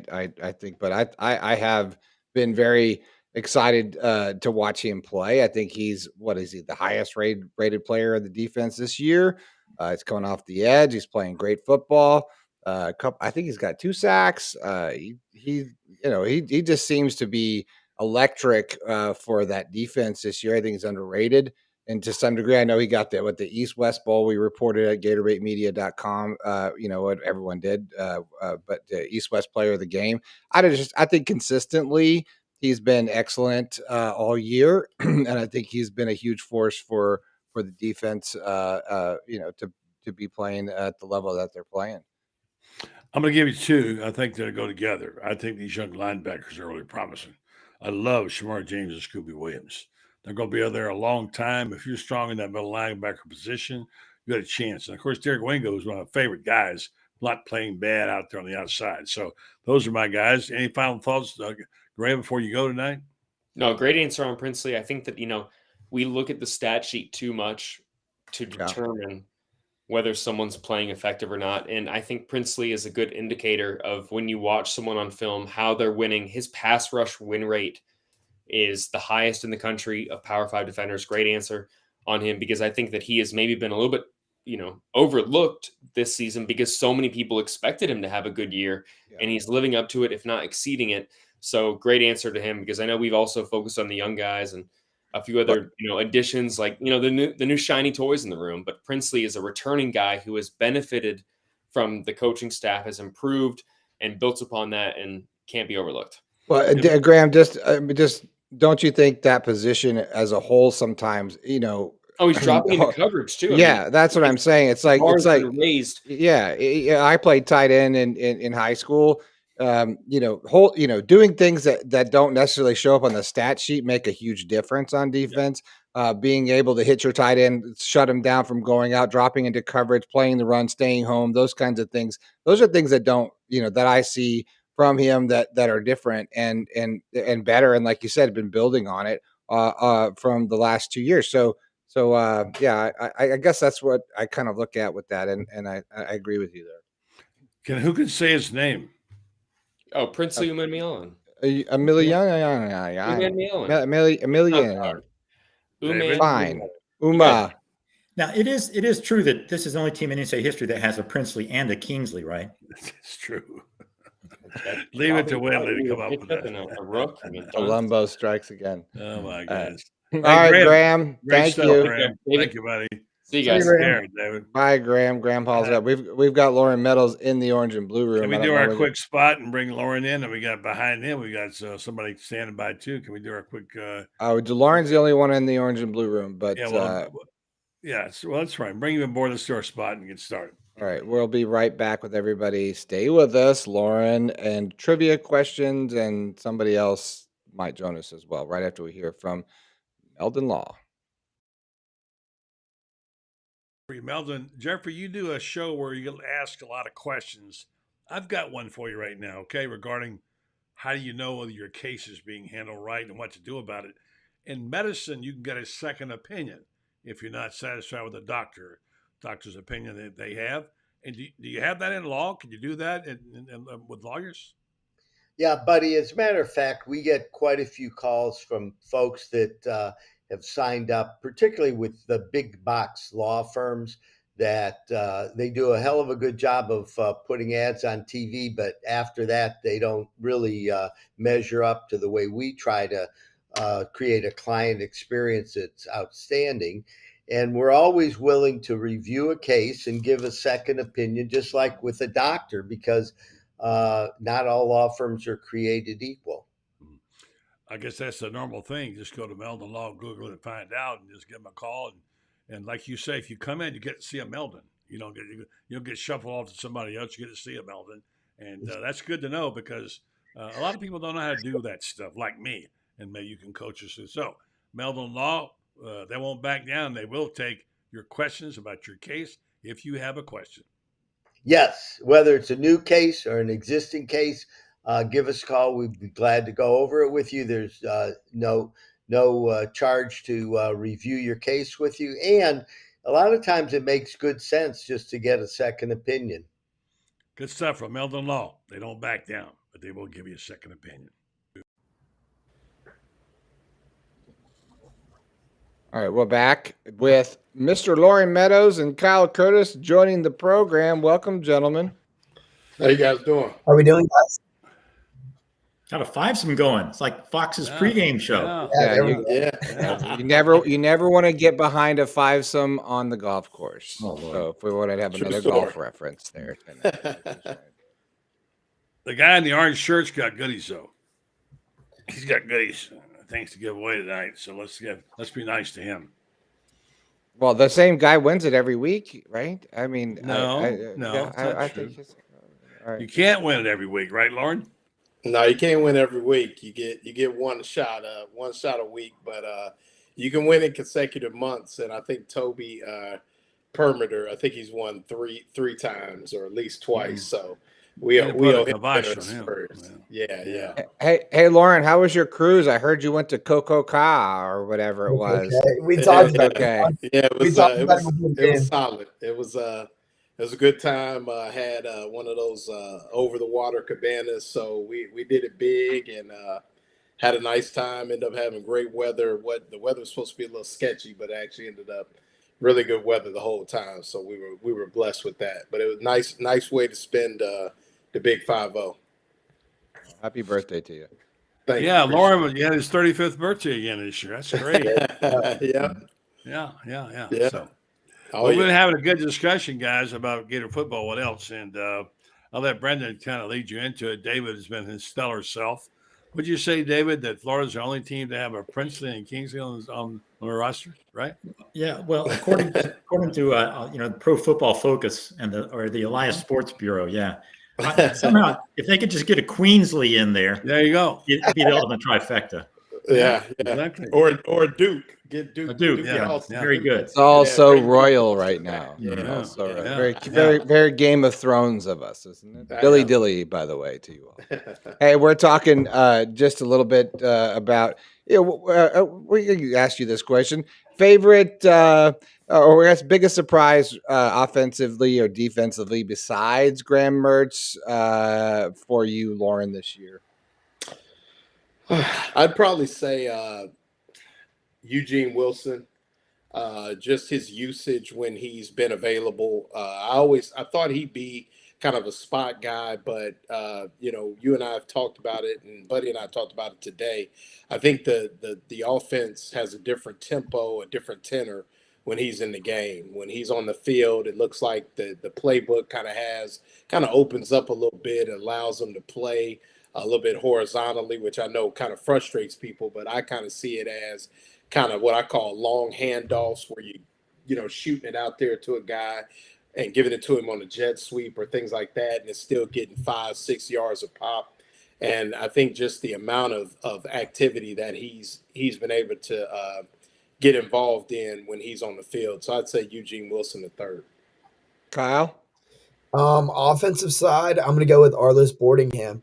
think, but I have been very excited to watch him play. I think he's the highest rated player of the defense this year. He's coming off the edge. He's playing great football. I think he's got 2 sacks. He just seems to be electric for that defense this year. I think he's underrated, and to some degree, I know he got that with the East-West Bowl. We reported at GatorBaitMedia.com. What everyone did, but the East-West Player of the Game. I think consistently he's been excellent all year, and I think he's been a huge force for the defense. To be playing at the level that they're playing. I'm going to give you 2. I think they'll go together. I think these young linebackers are really promising. I love Shamar James and Scooby Williams. They're going to be out there a long time. If you're strong in that middle linebacker position, you got a chance. And, of course, Derek Wingo is one of my favorite guys, not playing bad out there on the outside. So those are my guys. Any final thoughts, Graham, before you go tonight? No, great answer on Princely. I think that, we look at the stat sheet too much to determine whether someone's playing effective or not. And I think Princely is a good indicator of when you watch someone on film, how they're winning. His pass rush win rate is the highest in the country of Power 5 defenders. Great answer on him, because I think that he has maybe been a little bit, overlooked this season because so many people expected him to have a good year, and he's living up to it, if not exceeding it. So great answer to him, because I know we've also focused on the young guys and a few other, additions like, the new shiny toys in the room. But Princely is a returning guy who has benefited from the coaching staff, has improved and built upon that, and can't be overlooked. Well, Graham, just don't you think that position as a whole sometimes, Oh, he's dropping into coverage too. That's what I'm saying. It's like raised. Yeah. I played tight end in high school. Doing things that don't necessarily show up on the stat sheet make a huge difference on defense. Being able to hit your tight end, shut him down from going out, dropping into coverage, playing the run, staying home, those kinds of things. Those are things that don't, that I see from him that are different and better. And like you said, been building on it from the last 2 years. So I guess that's what I kind of look at with that. And I agree with you there. Who can say his name? Oh, Princely Umanmielen. Emilian. Fine. Uma. Now it is true that this is the only team in NCAA history that has a Princely and a Kingsley, right? It's true. Leave it to Whitley to come up with that. A rook. Columbo strikes again. Oh my goodness! All right, Graham. Thank you. Graham. Thank you, buddy. See you guys. David. Bye, Graham. Graham Hall's up. We've got Loren Meadows in the orange and blue room. Can we do our quick spot and bring Loren in? And we got behind him. We got somebody standing by too. Can we do our quick? Loren's the only one in the orange and blue room, but well, that's right. Bring him aboard. Let's do our spot and get started. All right, we'll be right back with everybody. Stay with us, Loren, and trivia questions, and somebody else might join us as well right after we hear from Meldon Law. Jeffrey Meldon. Jeffrey, you do a show where you ask a lot of questions. I've got one for you right now, okay, regarding how do you know whether your case is being handled right and what to do about it. In medicine, you can get a second opinion if you're not satisfied with the doctor's opinion that they have. And do you have that in law? Can you do that with lawyers? Yeah, buddy. As a matter of fact, we get quite a few calls from folks that have signed up, particularly with the big box law firms, that they do a hell of a good job of putting ads on TV. But after that, they don't really measure up to the way we try to create a client experience that's outstanding. And we're always willing to review a case and give a second opinion, just like with a doctor, because not all law firms are created equal. I guess that's the normal thing. Just go to Meldon Law, Google it, and find out, and just give them a call. And like you say, if you come in, you get to see a Meldon. You don't get shuffled off to somebody else. You get to see a Meldon, and that's good to know, because a lot of people don't know how to do that stuff, like me. And maybe you can coach us through. So Meldon Law, they won't back down. They will take your questions about your case if you have a question. Yes, whether it's a new case or an existing case, give us a call. We'd be glad to go over it with you. There's no charge to review your case with you. And a lot of times it makes good sense just to get a second opinion. Good stuff from Meldon Law. They don't back down, but they will give you a second opinion. All right, we're back with Mr. Loren Meadows and Kyle Curtis joining the program. Welcome, gentlemen. How you guys doing? How are we doing, guys? Got a fivesome going. It's like Fox's pregame show. You never want to get behind a fivesome on the golf course. So if we want to have another golf reference there. The guy in the orange shirt's got goodies, though. He's got goodies, things to give away tonight. So let's be nice to him. Well, the same guy wins it every week, right? I mean, I think you can't win it every week, right, Loren? No, you can't win every week. You get one shot a week, but you can win in consecutive months. And I think Toby Permeter, I think he's won three times or at least twice. So we owe him first. Yeah. Hey, Loren, how was your cruise? I heard you went to Coca or whatever it was. Okay. We talked about it. Yeah, it was solid. It was a good time. Had one of those over the water cabanas, so we did it big and had a nice time. Ended up having great weather. The weather was supposed to be a little sketchy, but it actually ended up really good weather the whole time. So we were blessed with that. But it was nice way to spend the big 5-0. Happy birthday to you. Thank you. Loren, you had his 35th birthday again this year. That's great. Yeah. So. We've been having a good discussion, guys, about Gator football. What else? And I'll let Brenden kind of lead you into it. David has been his stellar self. Would you say, David, that Florida's the only team to have a Princeton and Kingsley on the roster, right? Yeah. Well, according to Pro Football Focus and the Elias Sports Bureau, yeah. Somehow, if they could just get a Queensley in there, you go. It'd be the ultimate trifecta. Yeah. Exactly. Or Duke. Get Duke. Duke. Very good. It's all so royal right now. Very Game of Thrones of us, isn't it? Billy Dilly, by the way, to you all. Hey, we're talking just a little bit about. We asked you this question: favorite or I guess biggest surprise offensively or defensively besides Graham Mertz for you, Loren, this year. I'd probably say Eugene Wilson, just his usage when he's been available. I thought he'd be kind of a spot guy, but you and I have talked about it, and Buddy and I talked about it today. I think the offense has a different tempo, a different tenor when he's in the game. When he's on the field, it looks like the playbook kind of opens up a little bit, allows them to play a little bit horizontally, which I know kind of frustrates people, but I kind of see it as kind of what I call long handoffs where you shooting it out there to a guy and giving it to him on a jet sweep or things like that, and it's still getting 5-6 yards a pop. And I think just the amount of activity that he's been able to get involved in when he's on the field. So I'd say Eugene Wilson the third. Kyle? Offensive side, I'm going to go with Arliss Boardingham.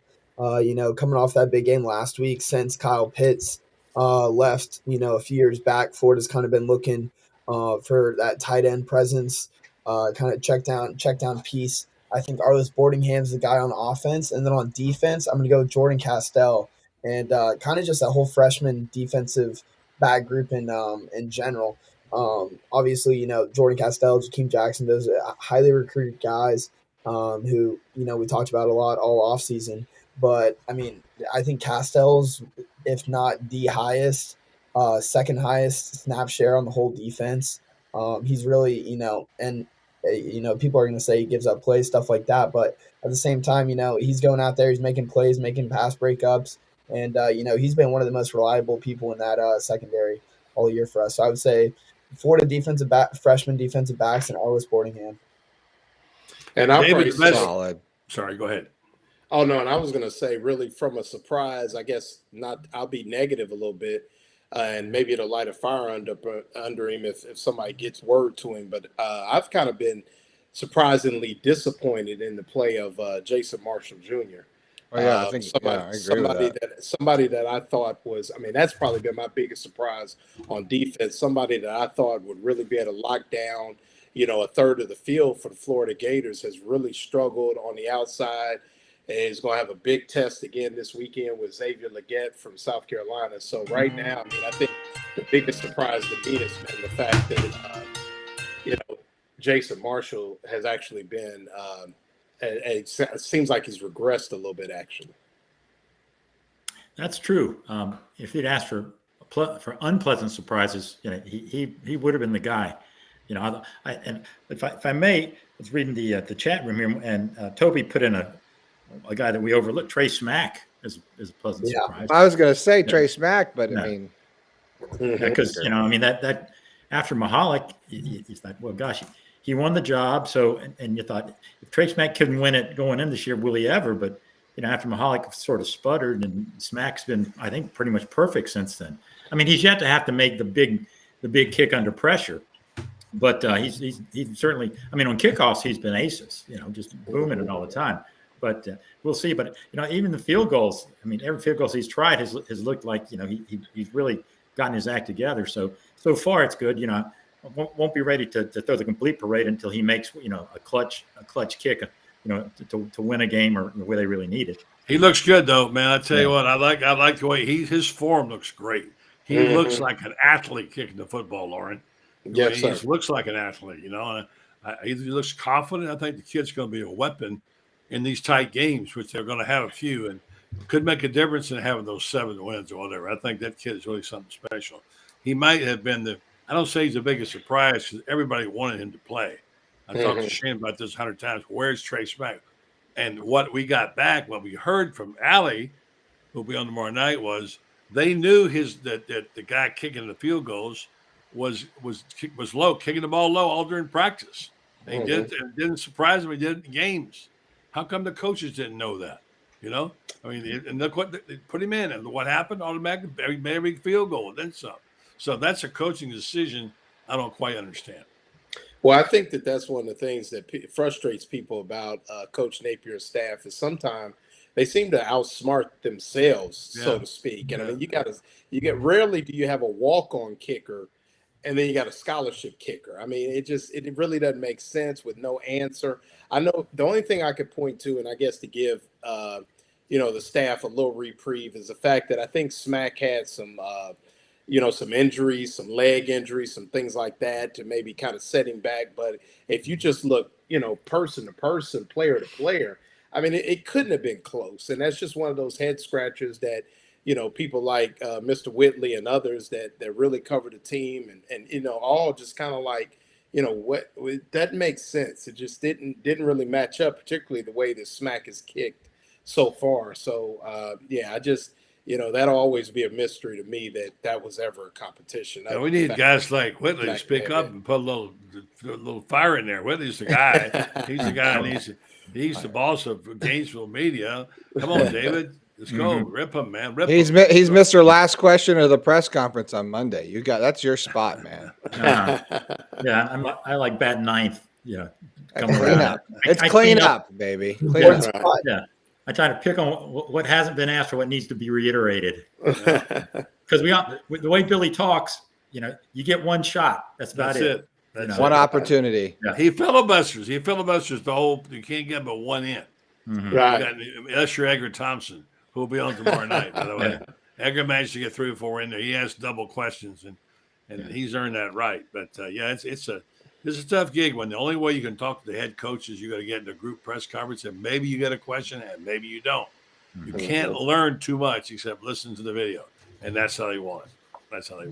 Coming off that big game last week, since Kyle Pitts left, a few years back, Florida's kind of been looking for that tight end presence, kind of check down piece. I think Arliss Boardingham's the guy on offense, and then on defense, I'm going to go with Jordan Castell, and kind of just that whole freshman defensive back group in general. Obviously, Jordan Castell, Jakeem Jackson, those are highly recruited guys who, we talked about a lot all offseason. But, I think Castell's, if not the highest, second highest snap share on the whole defense. He's really, people are going to say he gives up plays, stuff like that. But at the same time, he's going out there, he's making plays, making pass breakups. And, he's been one of the most reliable people in that secondary all year for us. So I would say Florida freshman defensive backs and Arliss Boardingham. And I'll David, solid. Sorry, go ahead. Oh, no, and I was going to say, really, from a surprise, I guess not. I'll be negative a little bit, and maybe it'll light a fire under him if somebody gets word to him. But I've kind of been surprisingly disappointed in the play of Jason Marshall Jr. Oh, yeah, I think I agree with that. Somebody that I thought was, that's probably been my biggest surprise on defense. Somebody that I thought would really be able to lock down, a third of the field for the Florida Gators has really struggled on the outside. Is going to have a big test again this weekend with Xavier Legette from South Carolina. So right now, I think the biggest surprise to me has been the fact that, Jason Marshall has actually been, it seems like he's regressed a little bit, actually. That's true. If he'd asked for unpleasant surprises, he would have been the guy. And if I may, I was reading the chat room here, and Toby put in a guy that we overlooked, Trey Smack, is a pleasant surprise. I was going to say Trey Smack, but because that after Mahalik, you thought, well, gosh, he won the job. So, and you thought if Trey Smack couldn't win it going in this year, will he ever? But after Mahalik sort of sputtered, and Smack's been, I think, pretty much perfect since then. He's yet to have to make the big kick under pressure. But he's certainly, on kickoffs, he's been aces, just booming it all the time. But we'll see. But, even the field goals, every field goals he's tried has looked like, he's really gotten his act together. So far it's good. Won't be ready to throw the complete parade until he makes, a clutch kick, to win a game or where they really need it. He looks good, though, man. I tell you what, I like the way his form looks great. He looks like an athlete kicking the football, Loren. Yes, he sir. just looks like an athlete, and he looks confident. I think the kid's going to be a weapon in these tight games, which they're going to have a few, and could make a difference in having those 7 wins or whatever. I think that kid is really something special. He might have been I don't say he's the biggest surprise because everybody wanted him to play. I talked to Shane about this 100 times. Where's Trey Smack? And what we got back, what we heard from Allie, who'll be on tomorrow night, was they knew that the guy kicking the field goals was low, kicking the ball low all during practice. They didn't surprise him. He did it in games. How come the coaches didn't know that? And look what they put him in, and what happened? Automatically, made every field goal, and then some. So that's a coaching decision I don't quite understand. Well, I think that's one of the things that frustrates people about Coach Napier's staff is sometimes they seem to outsmart themselves, so to speak. And rarely do you have a walk-on kicker, and then you got a scholarship kicker. It really doesn't make sense with no answer. I know the only thing I could point to, and I guess to give the staff a little reprieve, is the fact that I think Smack had some injuries, some leg injuries, some things like that to maybe kind of set him back. But if you just look, person to person, player to player, it couldn't have been close. And that's just one of those head scratchers that, people like Mr. Whitley and others that really cover the team and all just kind of like, what that makes sense. It just didn't really match up, particularly the way that Smack is kicked so far. So, I just, that'll always be a mystery to me that was ever a competition. Yeah, we need guys like Whitley to speak up and put a little fire in there. Whitley's the guy. He's the guy. He's the boss of Gainesville media. Come on, David. Let's go. Rip him, man. Rip He's him. He's Mr. Last Question of the press conference on Monday. That's your spot, man. Yeah, I like bat ninth. Yeah, come clean around. up. It's clean up, baby. Clean Yeah, up. yeah. I try to pick on what hasn't been asked or what needs to be reiterated. Because the way Billy talks, you get one shot. That's about it. That's one opportunity. Yeah. He filibusters. He filibusters the whole. You can't get but one in. Right. That's your Edgar Thompson, who will be on tomorrow night. By the way, Edgar managed to get 3 or 4 in there. He asked double questions, and he's earned that right. But it's a tough gig when the only way you can talk to the head coach is you got to get in a group press conference, and maybe you get a question and maybe you don't. You can't learn too much except listen to the video, and that's how they want it. So.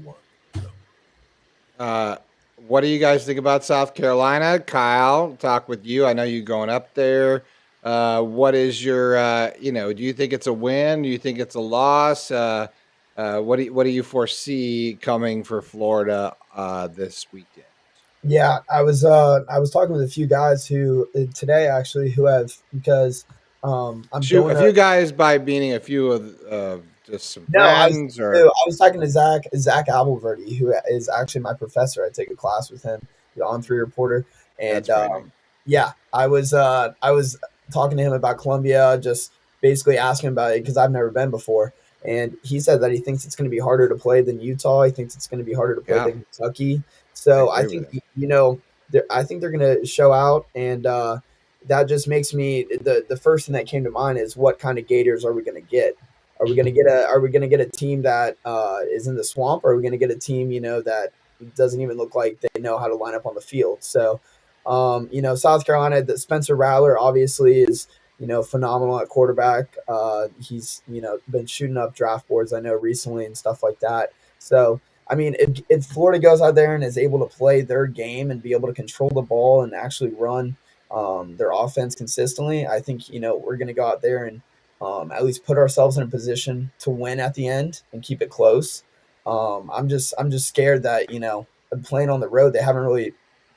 What do you guys think about South Carolina? Kyle, talk with you. I know you going up there. What is your, do you think it's a win? Do you think it's a loss? What do you foresee coming for Florida this weekend? Yeah, I was talking with a few guys who today actually who have because I'm a few guys by meaning a few of just some friends. I was talking to Zach Abelverdi, who is actually my professor. I take a class with him, the On3 reporter, and I was talking to him about Columbia, just basically asking about it because I've never been before. And he said that he thinks it's going to be harder to play than Utah. He thinks it's going to be harder to play than Kentucky. So I think, I think they're going to show out. And that just makes me the first thing that came to mind is what kind of Gators are we going to get? Are we going to get a team that is in the swamp? Or are we going to get a team, that doesn't even look like they know how to line up on the field? So, South Carolina, the Spencer Rattler obviously is, phenomenal at quarterback. He's, been shooting up draft boards, I know, recently and stuff like that. So, I mean, if Florida goes out there and is able to play their game and be able to control the ball and actually run their offense consistently, I think, we're going to go out there and at least put ourselves in a position to win at the end and keep it close. I'm just scared that, playing on the road, they haven't really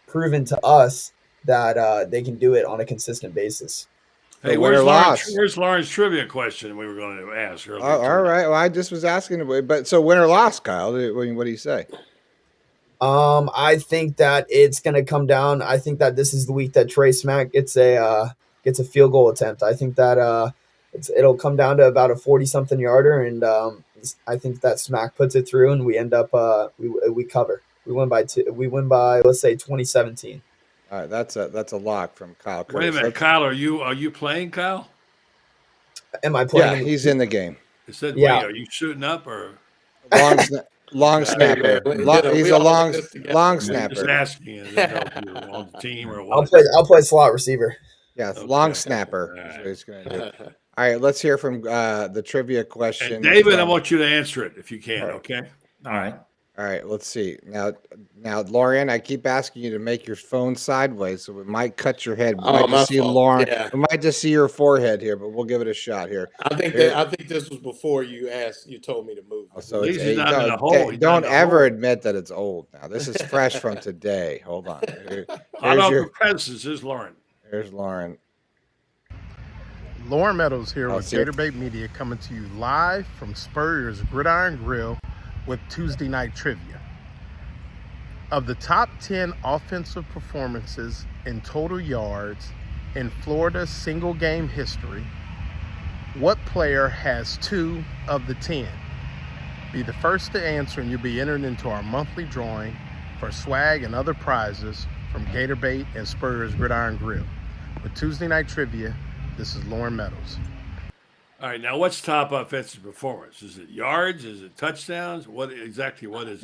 proven to us that they can do it on a consistent basis. Hey, where's Lauren's trivia question we were going to ask earlier? All right. Well, I just was asking, but so win or loss, Kyle? What do you say? I think that it's going to come down. I think that this is the week that Trey Smack gets a field goal attempt. I think that it'll come down to about a 40-something yarder, and I think that Smack puts it through, and we end up we cover. We win by 2. We win by, let's say, 2017. All right, that's a lock from Kyle Curtis. Wait a minute, Kyle, are you playing, Kyle? Am I playing? Yeah, he's in the game. It said, wait, are you shooting up or long snapper? He's a long snapper. Just asking, is it on the team or what? I'll play slot receiver. Yeah, long snapper. Is what he's going to do. All right, let's hear from the trivia question. And David, I want you to answer it if you can. Okay. All right. Let's see. Now, Loren, I keep asking you to make your phone sideways, so we might cut your head. We might just see Loren. Yeah. We might just see your forehead here, but we'll give it a shot here. I think this was before you told me to move. So don't ever admit that it's old. Now this is fresh from today. Hold on. Here's Loren. Here's Loren. Loren Meadows here with Gator Bait Media, coming to you live from Spurrier's Gridiron Grill with Tuesday Night Trivia. Of the top 10 offensive performances in total yards in Florida's single game history, what player has 2 of the 10? Be the first to answer and you'll be entered into our monthly drawing for swag and other prizes from Gator Bait and Spurrier's Gridiron Grill. With Tuesday Night Trivia, this is Loren Meadows. All right, now what's top offensive performance? Is it yards? Is it touchdowns? What is it,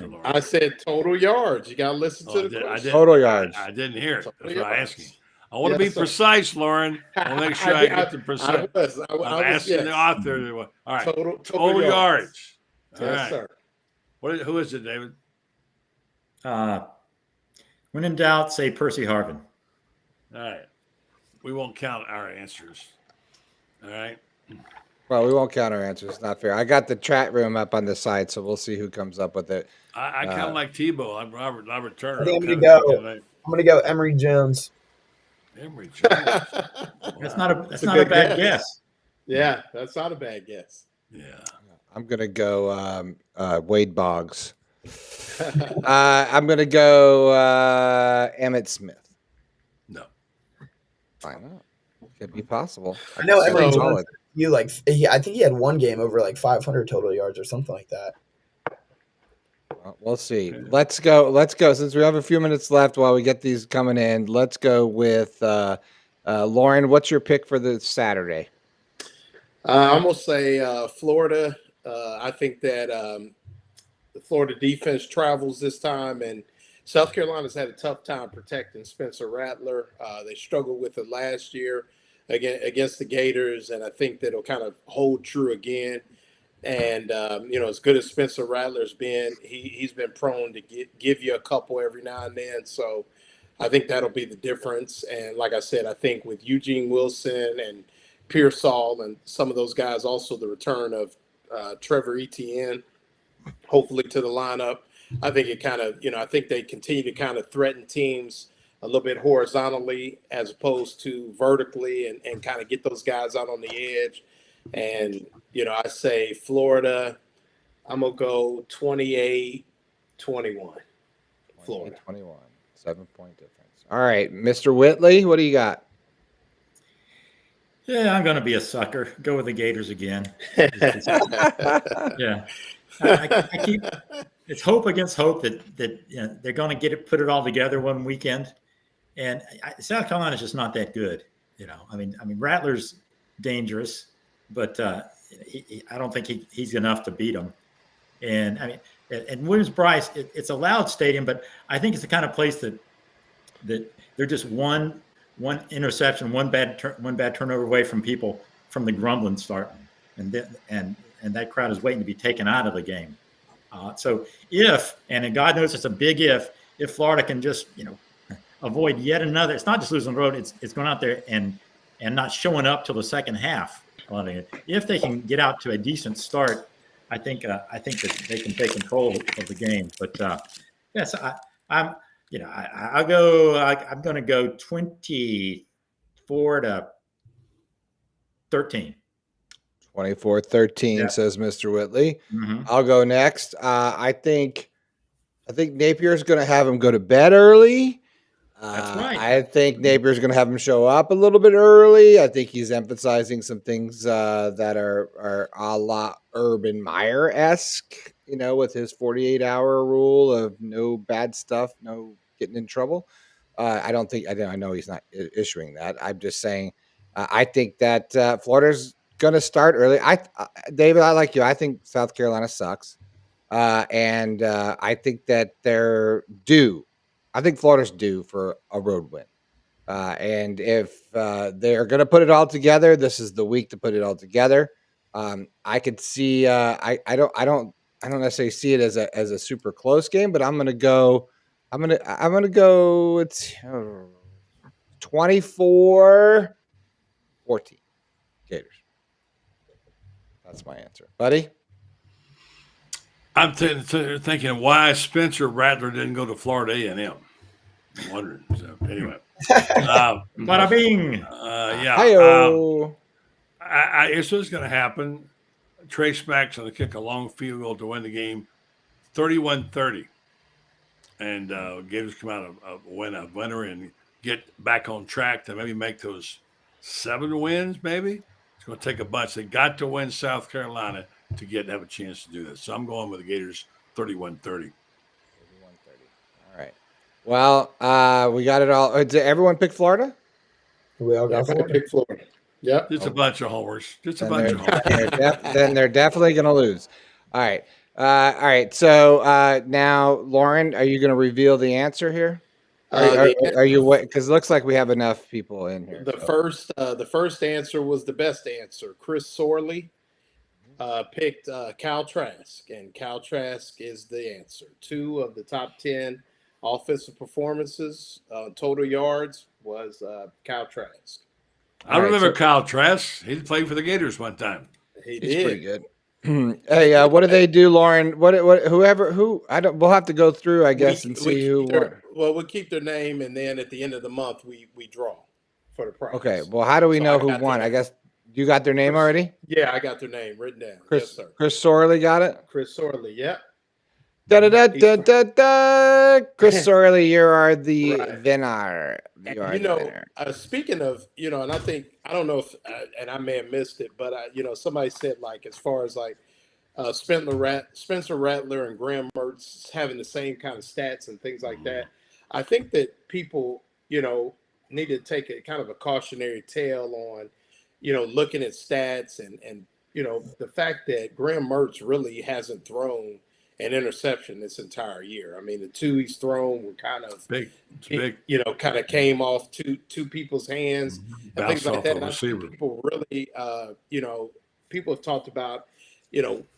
Loren? I said total yards. You got to listen to the question. Total yards. I didn't hear it. That's what I'm asking. I want to be precise, Loren. I want to make sure I get the precise. I'm asking the author. All right, total yards. Yes, sir. Who is it, David? When in doubt, say Percy Harvin. All right. We won't count our answers. All right. Well, we won't count our answers. It's not fair. I got the chat room up on the site, so we'll see who comes up with it. I kind of like Tebow. I'm Robert Turner. I think I'm going to go Emory Jones. Emory Jones. That's not a bad guess. Yeah, that's not a bad guess. Yeah. I'm going to go Wade Boggs. I'm going to go Emmitt Smith. No. Why not? Could be possible. I know could every be solid. you like. I think he had one game over like 500 total yards or something like that. Well, we'll see. Let's go. Since we have a few minutes left while we get these coming in, let's go with Loren. What's your pick for the Saturday? I'm going to say Florida. I think that the Florida defense travels this time, and South Carolina's had a tough time protecting Spencer Rattler. They struggled with it last year against the Gators, and I think that it'll kind of hold true again. And, as good as Spencer Rattler's been, he's been prone to give you a couple every now and then. So I think that'll be the difference. And like I said, I think with Eugene Wilson and Pearsall and some of those guys, also the return of Trevor Etienne, hopefully to the lineup, I think it kind of, I think they continue to kind of threaten teams a little bit horizontally as opposed to vertically and kind of get those guys out on the edge. And, I say Florida, I'm going to go 28-21. Florida. 21, 7-point difference. All right, Mr. Whitley, what do you got? Yeah, I'm going to be a sucker. Go with the Gators again. Yeah. I keep it's hope against hope that they're going to put it all together one weekend. And South Carolina's just not that good. I mean, Rattler's dangerous, but I don't think he's enough to beat him. And I mean, and Williams-Brice, it's a loud stadium, but I think it's the kind of place that they're just one interception, one bad turnover away from the grumbling starting, and that crowd is waiting to be taken out of the game. So and God knows it's a big if Florida can just avoid yet another. It's not just losing the road; it's going out there and not showing up till the second half. If they can get out to a decent start, I think that they can take control of the game. But yes, I'm going to go 24-13. 24-13, says Mr. Whitley. Mm-hmm. I'll go next. I think Napier's going to have him go to bed early. That's right. I think Napier's going to have him show up a little bit early. I think he's emphasizing some things that are a la Urban Meyer-esque, with his 48-hour rule of no bad stuff, no getting in trouble. I know he's not issuing that. I'm just saying I think that Florida's going to start early. David, I like you. I think South Carolina sucks. And I think that they're due. I think Florida's due for a road win. And if they're going to put it all together, this is the week to put it all together. I could see. I don't necessarily see it as a super close game, but I'm going to go. It's 24-14 Gators. That's my answer, buddy. I'm thinking why Spencer Rattler didn't go to Florida A&M. I'm wondering. So anyway, bada bing. Yeah. Here's what's going to happen. Trace Mack's going to kick a long field goal to win the game, 31-30, and Gators come out a winner and get back on track to maybe make those 7 wins. Maybe it's going to take a bunch. They got to win South Carolina to have a chance to do this. So I'm going with the Gators 31-30. All right. Well, we got it all. Did everyone pick Florida? We all got Florida. Pick Florida. Yep. Just a bunch of homers. Then they're definitely going to lose. All right. All right. So now, Loren, are you going to reveal the answer here? Are you? Because it looks like we have enough people in here. The first answer was the best answer. Chris Sorley picked Cal Trask, and Cal Trask is the answer. 2 of the top 10 offensive performances, total yards, was Cal Trask. I remember Kyle Trask. He played for the Gators one time. He's pretty good. Hey, what do they do, Loren? We'll have to go through, I guess, and see who won. Well, we'll keep their name, and then at the end of the month, we draw for the prize. Okay. Well, how do we know who won? I guess You got their name already? Yeah, I got their name written down. Yes, sir. Chris Sorley got it? Chris Sorley, yeah. Chris Sorley, you are the Right. winner. Speaking of, and I think, I don't know if, and I may have missed it, but, somebody said, like, as far as, like, Spencer Rattler and Graham Mertz having the same kind of stats and things like that. I think that people, need to take a kind of a cautionary tale on, looking at stats and the fact that Graham Mertz really hasn't thrown an interception this entire year. I mean, the two he's thrown were kind of big, kind of came off two people's hands and things like that. And I think people really, people have talked about,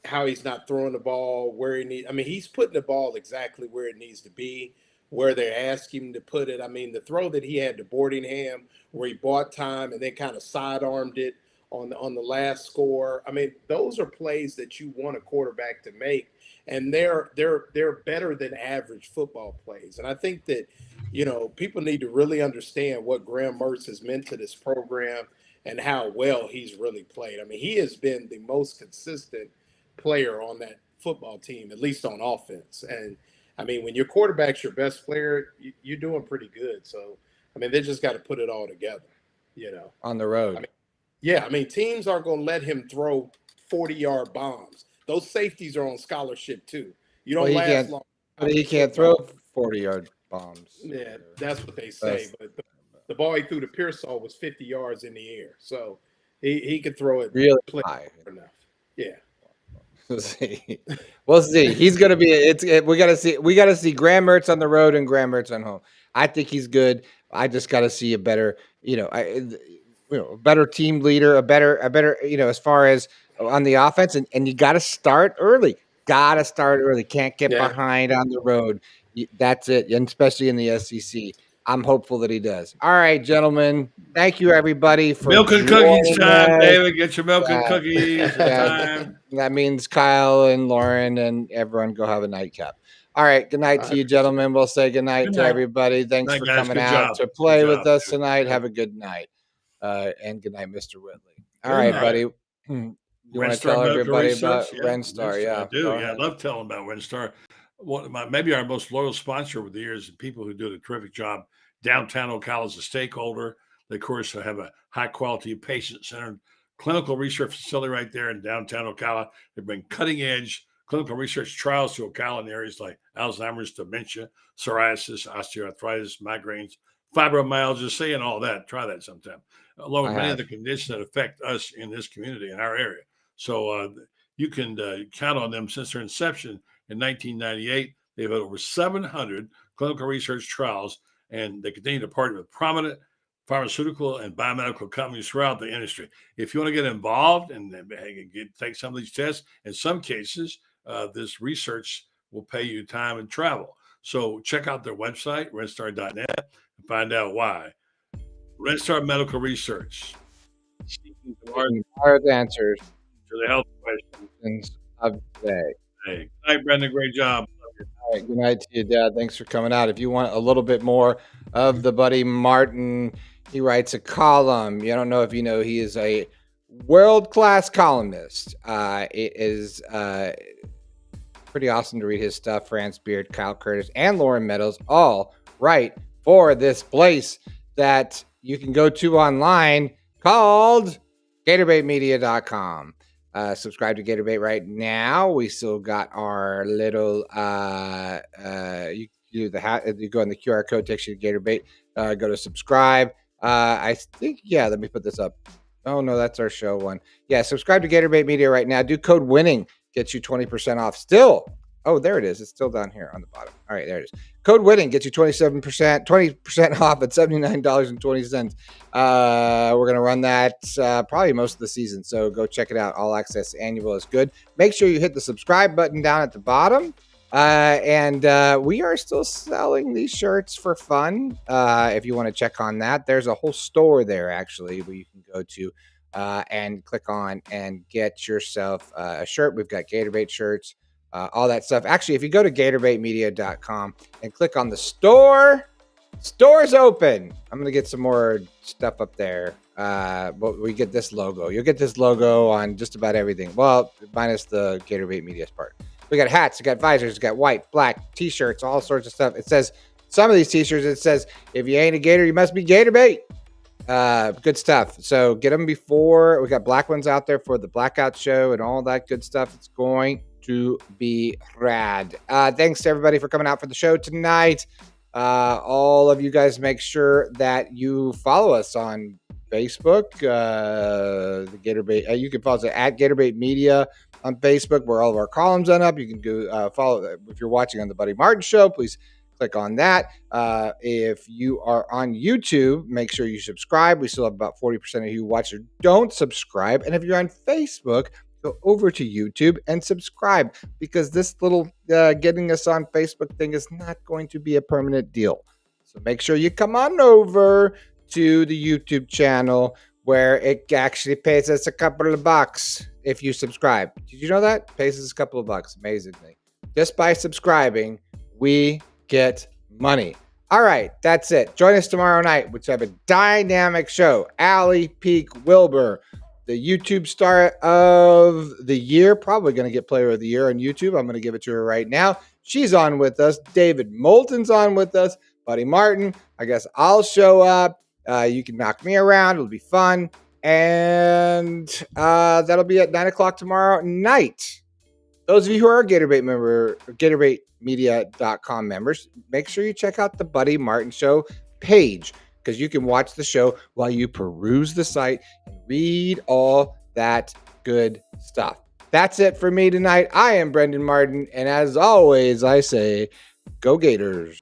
how he's not throwing the ball where he needs. I mean, he's putting the ball exactly where it needs to be, where they're asking him to put it. I mean, the throw that he had to Boardingham, where he bought time and then kind of sidearmed it on the last score. I mean, those are plays that you want a quarterback to make, and they're better than average football plays. And I think that, people need to really understand what Graham Mertz has meant to this program and how well he's really played. I mean, he has been the most consistent player on that football team, at least on offense. And I mean, when your quarterback's your best player, you're doing pretty good. So, I mean, they just got to put it all together, On the road. I mean, teams aren't going to let him throw 40-yard bombs. Those safeties are on scholarship too. You don't last long. But he can't throw 40-yard bombs. Yeah, that's what they say. But the ball he threw to Pearsall was 50 yards in the air. So he could throw it really high enough. Yeah. We'll see. We'll see. He's gonna be. We gotta see. We gotta see Graham Mertz on the road and Graham Mertz on home. I think he's good. I just gotta see a better, a better team leader, a better, as far as on the offense, and you gotta start early. Can't get behind on the road. That's it, and especially in the SEC. I'm hopeful that he does. All right, gentlemen. Thank you, everybody, for milk and cookies time, David. Get your milk and cookies time. That means Kyle and Loren and everyone go have a nightcap. All right. Good night to you, gentlemen. We'll say good night to everybody. Thanks for coming out to play with us tonight. Have a good night. And good night, Mr. Whitley. All right, buddy. You want to tell everybody about Renstar? Yeah, I do. I love telling about Renstar. Maybe our most loyal sponsor over the years, and people who do a terrific job. Downtown Ocala is a stakeholder. They, of course, have a high-quality, patient-centered clinical research facility right there in downtown Ocala. They bring cutting-edge clinical research trials to Ocala in areas like Alzheimer's, dementia, psoriasis, osteoarthritis, migraines, fibromyalgia, saying all that. Try that sometime, along with many of the conditions that affect us in this community, in our area. So you can count on them since their inception in 1998. They've had over 700 clinical research trials, and they continue to partner with prominent pharmaceutical and biomedical companies throughout the industry. If you want to get involved and take some of these tests, in some cases, this research will pay you time and travel. So check out their website, renstar.net, and find out why. Renstar Medical Research. Seeking hard answers to the health questions of today. Hey, good night, Brenden. Great job. All right, good night to you, Dad. Thanks for coming out. If you want a little bit more of the buddy Martin, he writes a column. You don't know if you know he is a world-class columnist. It is pretty awesome to read his stuff. France Beard, Kyle Curtis, and Loren Meadows all write for this place that you can go to online called GatorbaitMedia.com. Subscribe to Gatorbait right now. We still got our little you do the hat. You go on the QR code, takes you to Gatorbait. Go to subscribe. I think let me put this up. Oh no, that's our show one. Yeah, subscribe to Gatorbait Media right now. Do code WINNING, gets you 20% off. Still, oh, there it is. It's still down here on the bottom. All right, there it is. Code WINNING gets you 20% off at $79.20. We're gonna run that probably most of the season, so go check it out. All access annual is good. Make sure you hit the subscribe button down at the bottom. And we are still selling these shirts for fun. If you want to check on that, there's a whole store there actually where you can go to and click on and get yourself a shirt. We've got Gatorbait shirts, all that stuff. Actually, if you go to GatorbaitMedia.com and click on the store, store's open. I'm going to get some more stuff up there. But we get this logo. You'll get this logo on just about everything. Well, minus the Gator Bait Media part. We got hats, we got visors, we got white, black, t-shirts, all sorts of stuff. It says, some of these t-shirts, it says, if you ain't a Gator, you must be Gator Bait. Good stuff. So get them before. We got black ones out there for the blackout show and all that good stuff. It's going to be rad. Thanks to everybody for coming out for the show tonight. All of you guys, make sure that you follow us on Facebook. The Gator Bait. You can follow us at Gator Bait Media on Facebook, where all of our columns end up. You can go follow. If you're watching on the Buddy Martin Show, please click on that. If you are on YouTube, make sure you subscribe. We still have about 40% of you who watch or don't subscribe. And if you're on Facebook, go over to YouTube and subscribe, because this little getting us on Facebook thing is not going to be a permanent deal. So make sure you come on over to the YouTube channel, where it actually pays us a couple of bucks if you subscribe. Did you know that? It pays us a couple of bucks, amazingly. Just by subscribing, we get money. All right, that's it. Join us tomorrow night, which have a dynamic show. Allie Peak Wilbur, the YouTube star of the year, probably going to get player of the year on YouTube. I'm going to give it to her right now. She's on with us. David Moulton's on with us. Buddy Martin. I guess I'll show up. You can knock me around. It'll be fun. And that'll be at 9 o'clock tomorrow night. Those of you who are GatorBait member, GatorBaitMedia.com members, make sure you check out the Buddy Martin Show page, because you can watch the show while you peruse the site and read all that good stuff. That's it for me tonight. I am Brenden Martin, and as always, I say, go Gators.